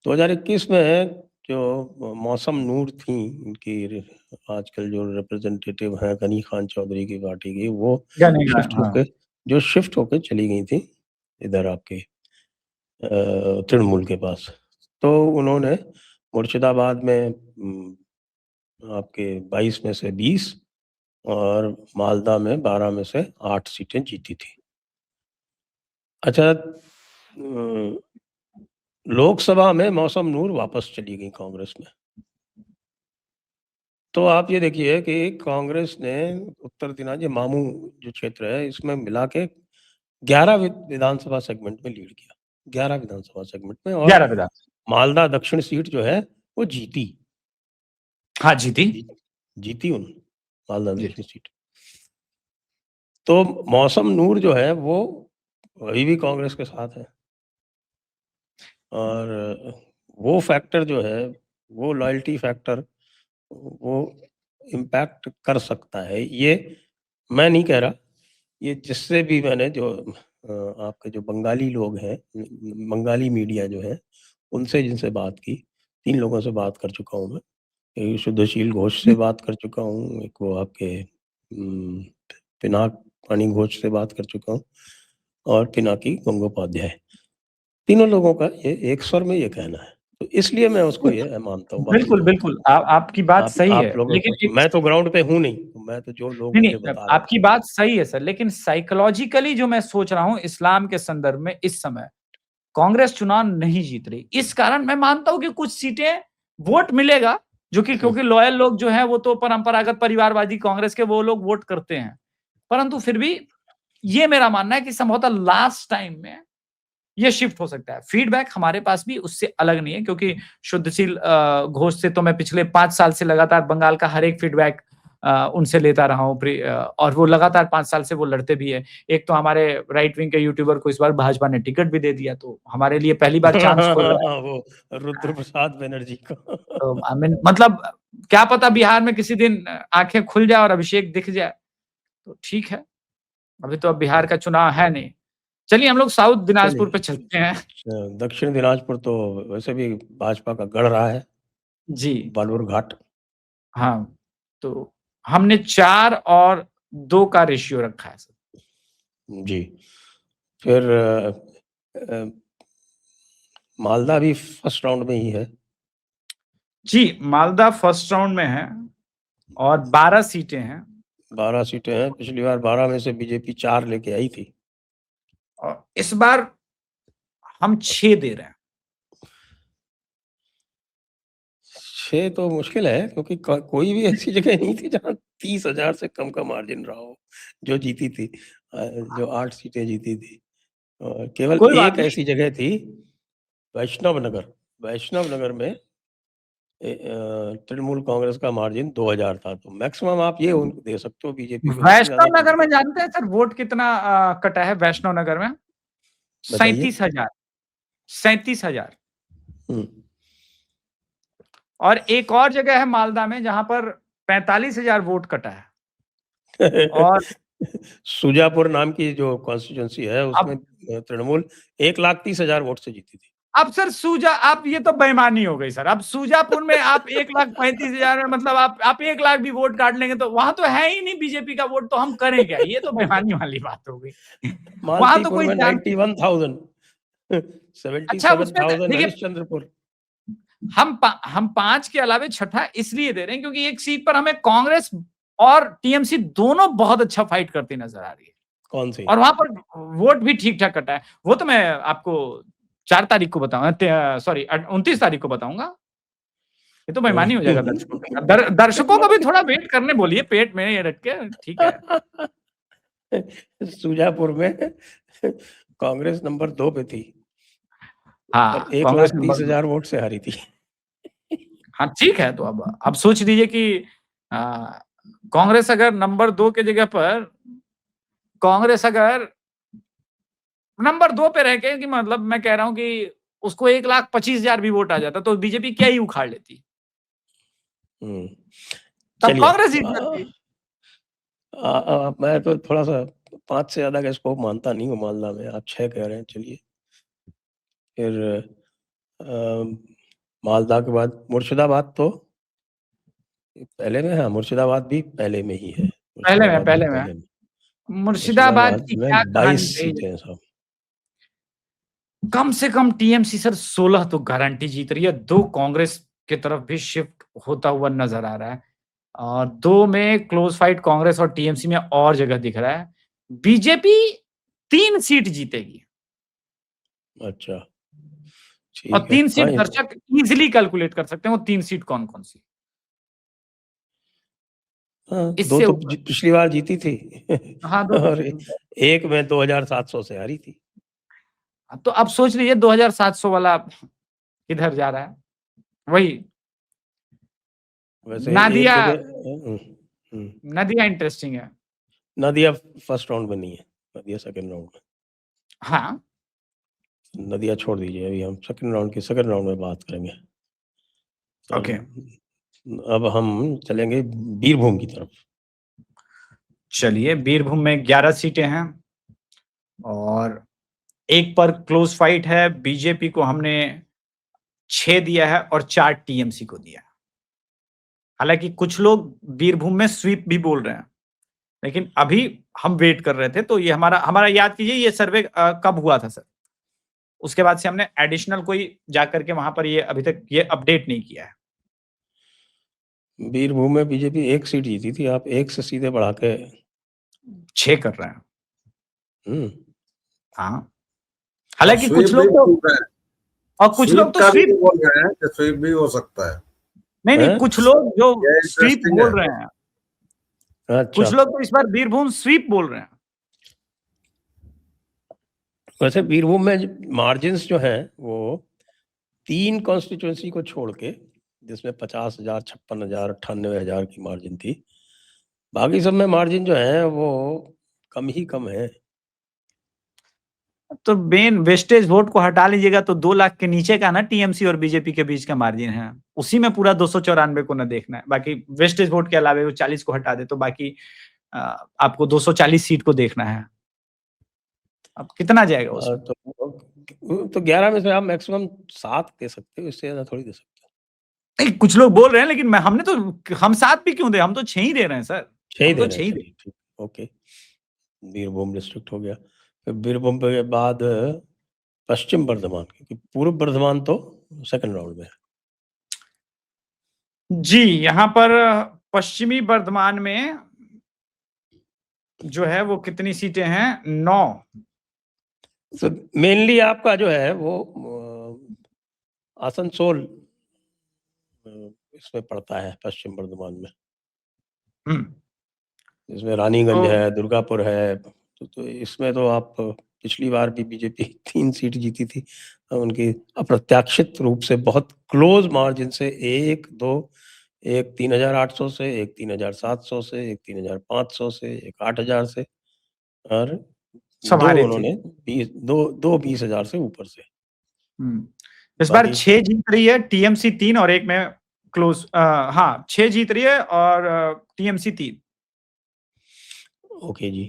2021 में जो मौसम नूर थी इनकी, आजकल जो रिप्रेजेंटेटिव हैं गनी खान चौधरी की पार्टी की, वो शिफ्ट होके चली गई थी इधर आपके तृणमूल के पास। तो उन्होंने मुर्शिदाबाद में आपके 22 में से 20 और मालदा में 12 में से 8 सीटें जीती थी। अच्छा, लोकसभा में मौसम नूर वापस चली गई कांग्रेस में। तो आप ये देखिए कि कांग्रेस ने उत्तर दिनाजपुर, मामू जो क्षेत्र है, इसमें मिला के 11 विधानसभा सेगमेंट में लीड किया, 11 विधानसभा सेगमेंट में, और मालदा दक्षिण सीट जो है वो जीती। हाँ, जीती मालदा दक्षिण सीट। तो मौसम नूर जो है वो अभी भी कांग्रेस के साथ है, और वो फैक्टर जो है, वो लॉयल्टी फैक्टर, वो इम्पैक्ट कर सकता है। ये मैं नहीं कह रहा, ये जिससे भी मैंने जो आपके जो बंगाली लोग हैं, बंगाली मीडिया जो है, उनसे जिनसे बात की, 3 लोगों से बात कर चुका हूँ मैं। एक शुद्धशील घोष से बात कर चुका हूँ, एक वो आपके पिनाक घोष से बात कर चुका हूँ, और पिनाकी गंगोपाध्याय। तीनों लोगों का ये एक स्वर में ये कहना है, तो इसलिए मैं उसको ये मानता हूँ। बिल्कुल आपकी बात सही है, लेकिन मैं तो ग्राउंड पे हूँ नहीं, मैं तो जो लोग मुझे बता रहे हैं। आपकी बात सही है सर, लेकिन साइकोलॉजिकली जो मैं सोच रहा हूँ इस्लाम के संदर्भ में, इस समय कांग्रेस चुनाव नहीं जीत रही, इस कारण मैं मानता हूँ कि कुछ सीटें वोट मिलेगा, जो कि क्योंकि लॉयल लोग जो हैं वो तो परंपरागत परिवारवादी कांग्रेस के वो लोग वोट करते हैं, परंतु फिर भी ये मेरा मानना है कि संभवतः लास्ट टाइम में ये शिफ्ट हो सकता है। फीडबैक हमारे पास भी उससे अलग नहीं है, क्योंकि शुद्धशील घोष से तो मैं पिछले 5 साल से लगातार बंगाल का हर एक फीडबैक उनसे लेता रहा हूँ, और वो लगातार 5 साल से वो लड़ते भी है। एक तो हमारे राइट विंग के यूट्यूबर को इस बार भाजपा ने टिकट भी दे दिया, तो हमारे लिए पहली बार चांस खुल रहा है। वो रुद्र प्रसाद बनर्जी का। तो आई मीन मतलब क्या पता बिहार में किसी दिन आंखें खुल जाए और अभिषेक दिख जाए, तो ठीक है, अभी तो अब बिहार का चुनाव है नहीं। चलिए हम लोग साउथ दिनाजपुर पे चलते हैं। दक्षिण दिनाजपुर तो वैसे भी भाजपा का गढ़ रहा है जी, बालूर घाट। हाँ, तो हमने 4 और 2 का रेशियो रखा है सर। जी, फिर मालदा भी फर्स्ट राउंड में ही है। जी, मालदा फर्स्ट राउंड में है और 12 सीटें हैं। 12 सीटें हैं, पिछली बार 12 में से बीजेपी 4 लेके आई थी, और इस बार हम 6 दे रहे हैं। 6 तो मुश्किल है, क्योंकि कोई भी ऐसी जगह नहीं थी जहां 30,000 से कम का मार्जिन रहा हो जो जीती थी, जो 8 सीटें जीती थी। केवल एक ऐसी जगह थी, वैष्णव नगर में तृणमूल कांग्रेस का मार्जिन 2000 था, तो मैक्सिमम आप ये उनको दे सकते हो बीजेपी को। वैष्णव नगर में जानते हैं सर वोट कितना कटा है वैष्णव नगर में? बताइए। 37,000। और एक और जगह है मालदा में जहां पर 45,000 वोट कटा है। और सुजापुर नाम की जो कॉन्स्टिट्यूंसी है उसमें तृणमूल 1,30,000 वोट से जीती थी। अब सर आप ये तो बेईमानी हो गई सर। अब सुजापुर में आप 1,35,000 में मतलब आप 1 लाख भी वोट काट लेंगे तो वहां तो है ही नहीं बीजेपी का वोट, तो हम करें क्या? ये तो बेईमानी वाली बात हो गई। वहां तो कोई 91,000 अच्छा, उसमें 77,000 देखिए हरिश्चंद्रपुर। हम 5 के अलावे छठा इसलिए दे रहे हैं क्योंकि एक सीट पर हमें कांग्रेस और टीएमसी दोनों बहुत अच्छा फाइट करती नजर आ रही है। कौन सी? और वहां पर वोट भी ठीक ठाक कटा है। वो तो मैं आपको 4 तारीख को बताऊंगा, सॉरी 29 तारीख को बताऊंगा। ये तो बेईमानी हो जाएगा दर्शकों का। दर्शकों को भी थोड़ा वेट करने बोलिए, पेट में ये रख के, ठीक है। सुजापुर में कांग्रेस नंबर 2 पे थी। हाँ, और 1,30,000 वोट से हारी थी। हाँ ठीक है, तो अब सोच लीजिए कि कांग्रेस अगर नंबर 2 के जगह पर कांग्रेस अगर नंबर 2 पे रह के, कि मतलब मैं कह रहा हूं कि उसको 1,25,000 भी वोट आ जाता तो बीजेपी क्या ही उखाड़ लेती। तब कांग्रेस जीत जाती। मैं तो थोड़ा सा 5 से ज्यादा का स्कोप मानता नहीं हूँ मालदा में। आप 6 कह रहे हैं, चलिए। फिर मालदा के बाद मुर्शिदाबाद तो पहले में है। मुर्शिदाबाद भी पहले में ही है। पहले में मुर्शिदाबाद की क्या 22 सीटें हैं सब। कम से कम टीएमसी सर 16 तो गारंटी जीत रही है। 2 कांग्रेस की तरफ भी शिफ्ट होता हुआ नजर आ रहा है। और 2 में क्लोज फाइट कांग्रेस और टीएमसी में और जगह दिख रहा है। बीजेपी 3 सीट जीतेगी। अच्छा, और 3 सीट दर्शक इजीली कैलकुलेट कर सकते हैं वो 3 सीट कौन कौन सी। दो तो पिछली बार जीती थी। हाँ, और एक में 2,700 से हारी थी। तो अब सोच लीजिए 2,700 वाला किधर जा रहा है। वही वैसे नदिया इंटरेस्टिंग है। नदिया फर्स्ट राउंड में नहीं है, नदिया सेकंड राउंड में। हाँ, नदिया छोड़ दीजिए, अभी हम सेकंड राउंड में बात करेंगे। ओके। अब हम चलेंगे बीरभूम की तरफ। चलिए, बीरभूम में 11 सीटें हैं और एक पर क्लोज फाइट है। बीजेपी को हमने 6 दिया है और 4 टीएमसी को दिया है। हालांकि कुछ लोग बीरभूम में स्वीप भी बोल रहे हैं, लेकिन अभी हम वेट कर रहे थे। तो ये हमारा याद कीजिए, ये सर्वे कब हुआ था सर? उसके बाद से हमने एडिशनल कोई जाकर के वहां पर ये अभी तक ये अपडेट नहीं किया है। बीरभूम में बीजेपी 1 सीट जीती थी। आप 1 से सीधे बढ़ा के 6 कर रहे हैं। हाँ, हालांकि कुछ लोग तो स्वीप बोल रहे हैं कि स्वीप भी हो सकता है। नहीं, कुछ लोग जो स्वीप बोल रहे हैं। अच्छा। कुछ लोग तो इस बार बीरभूम स्वीप बोल रहे हैं। वैसे बीरभूम में मार्जिन्स जो हैं वो 3 कॉन्स्टिट्यूंसी को छोड़ के, जिसमें 50,000, 56,000, 98,000 की मार्जिन थी, बाकी सब में मार्जिन जो है वो कम ही कम है। तो मेन वेस्टेज वोट को हटा लीजिएगा तो 2 लाख के नीचे का ना टीएमसी और बीजेपी के बीच का मार्जिन है, उसी में पूरा 294 को ना देखना है। बाकी वेस्टेज वोट के अलावे वो 40 को हटा दे तो बाकी आपको 240 सीट को देखना है। अब कितना जाएगा उसमें? तो 11 में से आप मैक्सिमम 7 दे सकते हो, इससे ज्यादा थोड़ी दे सकते हो। कुछ लोग बोल रहे हैं, लेकिन हम 7 भी क्यों दे, हम तो 6 ही दे रहे हैं सर। 6 दे रहे हैं। ओके, बीरभूम डिस्ट्रिक्ट हो गया। फिर बीरभूम के बाद पश्चिम बर्धमान, क्योंकि पूर्व बर्धमान तो सेकंड राउंड में है। जी, यहाँ पर पश्चिमी बर्धमान में जो है वो कितनी सीटें हैं? 9। तो मेनली आपका जो है वो आसनसोल इसमें पड़ता है, पश्चिम बर्धमान में। इसमें रानीगंज है, दुर्गापुर है। तो इसमें तो आप पिछली बार भी बीजेपी 3 सीट जीती थी, उनकी अप्रत्याशित रूप से बहुत क्लोज मार्जिन से एक 3,800 से, एक 3,700 से, एक 3,500 से, एक 8,000 से और सब दो हारे थे। उन्होंने 20,000 से ऊपर से। इस बार बाकी 6 जीत रही है टीएमसी 3 और एक में क्लोज। हाँ 6 जीत रही है और टीएमसी 3। ओके जी,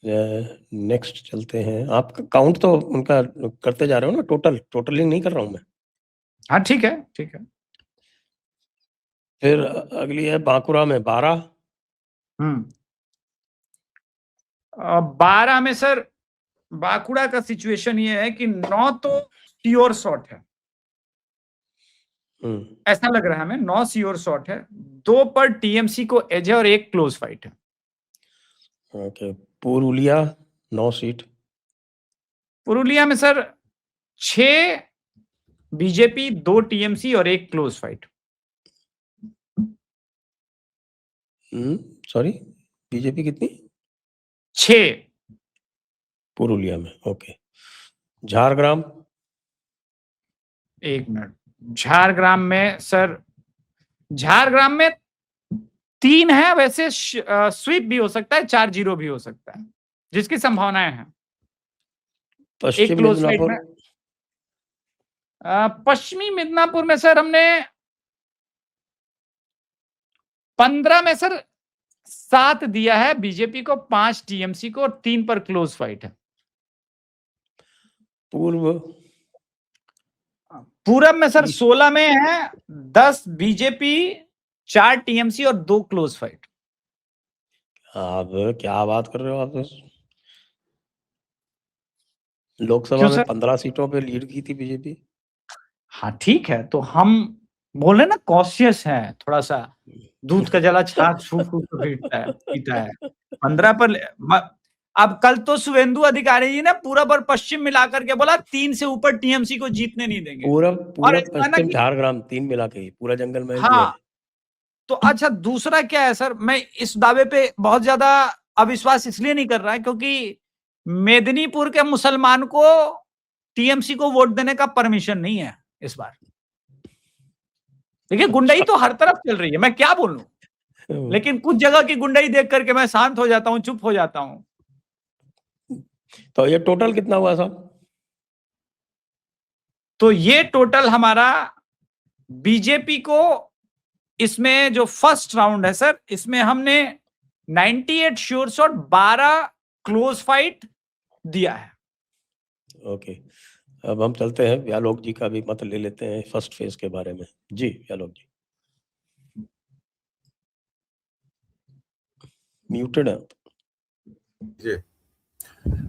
नेक्स्ट चलते हैं। आप काउंट तो उनका करते जा रहे हो ना, टोटलिंग नहीं कर रहा हूं मैं। हाँ ठीक है, ठीक है। फिर अगली है बांकुरा में 12। 12 में सर बांकुड़ा का सिचुएशन ये है कि 9 तो श्योर शॉट है, ऐसा लग रहा है हमें। 9 श्योर शॉट है, 2 पर टीएमसी को एज है और 1 क्लोज फाइट है। Okay, Purulia 9 seat. पुरुलिया में सर 6 बीजेपी, 2 टीएमसी और 1 क्लोज फाइट। सॉरी, बीजेपी कितनी? 6 पुरुलिया में। ओके, झारग्राम। 1 मिनट, झारग्राम में सर, झारग्राम में 3 है, वैसे स्वीप भी हो सकता है, 4-0 भी हो सकता है, जिसकी संभावनाएं हैं। पश्चिम क्लोज फाइट मिदनापुर। में पश्चिमी मिदनापुर में सर हमने 15 में सर 7 दिया है बीजेपी को, 5 टीएमसी को और 3 पर क्लोज फाइट है। पूरब में सर 16 में है 10 बीजेपी, 4 टीएमसी और 2 क्लोज फाइट। आप क्या बात कर रहे हो? आप लोकसभा में 15 सीटों पे लीड की थी बीजेपी। हाँ ठीक है, तो हम बोले ना कॉशियस है थोड़ा सा, दूध का जला छाछ फूक फूक पीता है। 15 पर अब कल तो शुभेंदु अधिकारी जी ने पूरब और पश्चिम मिलाकर के बोला 3 से ऊपर टीएमसी को जीतने नहीं देंगे। पूरब पश्चिम झारग्राम 3 मिला के, पूरा जंगल महल भी है। तो अच्छा, दूसरा क्या है सर, मैं इस दावे पे बहुत ज्यादा अविश्वास इसलिए नहीं कर रहा है क्योंकि मेदिनीपुर के मुसलमान को टीएमसी को वोट देने का परमिशन नहीं है इस बार। देखिए गुंडाई तो हर तरफ चल रही है, मैं क्या बोलूं, लेकिन कुछ जगह की गुंडाई देख करके मैं शांत हो जाता हूं, चुप हो जाता हूं। तो ये टोटल कितना हुआ साहब? तो ये टोटल हमारा बीजेपी को, इसमें जो फर्स्ट राउंड है सर, इसमें हमने 98 श्योर शॉट, 12 क्लोज फाइट दिया है। ओके, अब हम चलते हैं, व्यालोक जी का भी मत ले लेते हैं फर्स्ट फेज के बारे में। जी व्यालोक जी, म्यूटेड है जी।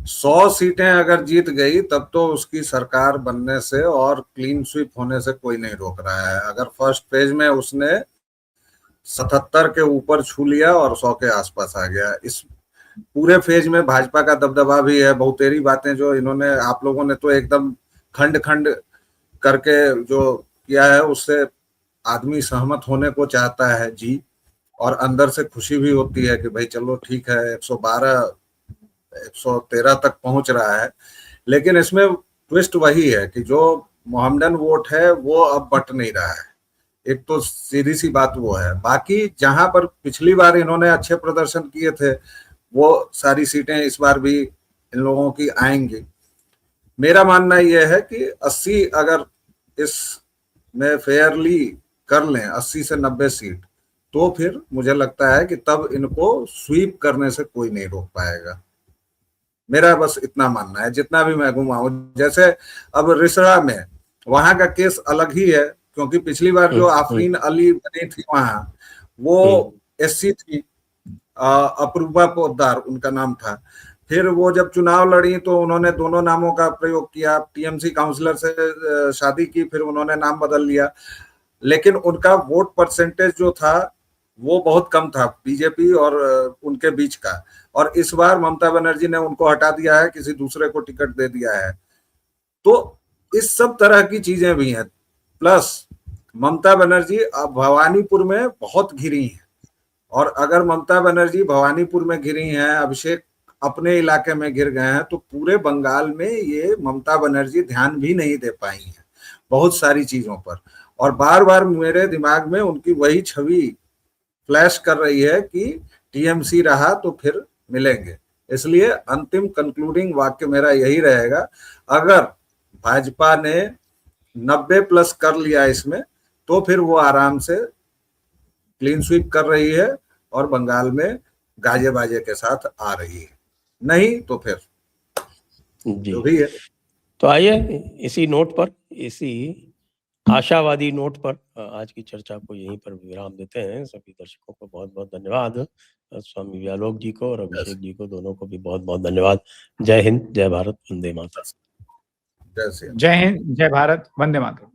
100 सीटें अगर जीत गई तब तो उसकी सरकार बनने से और क्लीन स्वीप होने से कोई नहीं रोक रहा है। अगर फर्स्ट फेज में उसने 77 के ऊपर छू लिया और 100 के आसपास आ गया, इस पूरे फेज में भाजपा का दबदबा भी है। बहुतेरी बातें जो इन्होंने, आप लोगों ने तो एकदम खंड खंड करके जो किया है, उससे आदमी सहमत होने को चाहता है जी, और अंदर से खुशी भी होती है कि भाई चलो ठीक है, 112 113 तक पहुंच रहा है। लेकिन इसमें ट्विस्ट वही है कि जो मोहम्मदन वोट है वो अब बट नहीं रहा है। एक तो सीधी सी बात वो है। बाकी जहां पर पिछली बार इन्होंने अच्छे प्रदर्शन किए थे वो सारी सीटें इस बार भी इन लोगों की आएंगी। मेरा मानना यह है कि 80 अगर इस में फेयरली कर लें, 80 से 90 सीट, तो फिर मुझे लगता है कि तब इनको स्वीप करने से कोई नहीं रोक पाएगा। मेरा बस इतना मानना है, जितना भी मैं घुमाऊं। जैसे अब रिसड़ा में, वहां का केस अलग ही है, क्योंकि पिछली बार जो आफरीन अली बनी थी वहां, वो एससी थी, अपूर्वा पोद्दार उनका नाम था। फिर वो जब चुनाव लड़ी तो उन्होंने दोनों नामों का प्रयोग किया, टीएमसी काउंसलर से शादी की, फिर उन्होंने नाम बदल लिया, लेकिन उनका वोट परसेंटेज जो था वो बहुत कम था बीजेपी और उनके बीच का। और इस बार ममता बनर्जी ने उनको हटा दिया है, किसी दूसरे को टिकट दे दिया है। तो इस सब तरह की चीजें भी हैं। प्लस ममता बनर्जी अब भवानीपुर में बहुत घिरी हैं, और अगर ममता बनर्जी भवानीपुर में घिरी हैं, अभिषेक अपने इलाके में गिर गए हैं, तो पूरे बंगाल में ये ममता बनर्जी ध्यान भी नहीं दे पाई है बहुत सारी चीजों पर। और बार बार मेरे दिमाग में उनकी वही छवि फ्लैश कर रही है कि टीएमसी रहा तो फिर मिलेंगे। इसलिए अंतिम कंक्लूडिंग वाक्य मेरा यही रहेगा, अगर भाजपा ने 90+ कर लिया इसमें, तो फिर वो आराम से क्लीन स्वीप कर रही है और बंगाल में गाजे बाजे के साथ आ रही है। नहीं तो फिर जो भी है। तो आइए इसी नोट पर, इसी आशावादी नोट पर आज की चर्चा को यहीं पर विराम देते हैं। सभी दर्शकों को बहुत बहुत धन्यवाद। स्वामी व्यालोक जी को और अभिषेक जी को, दोनों को भी बहुत बहुत धन्यवाद। जय हिंद, जय भारत, वंदे मातरम। जय श्री राम। जय हिंद, जय भारत, वंदे मातरम।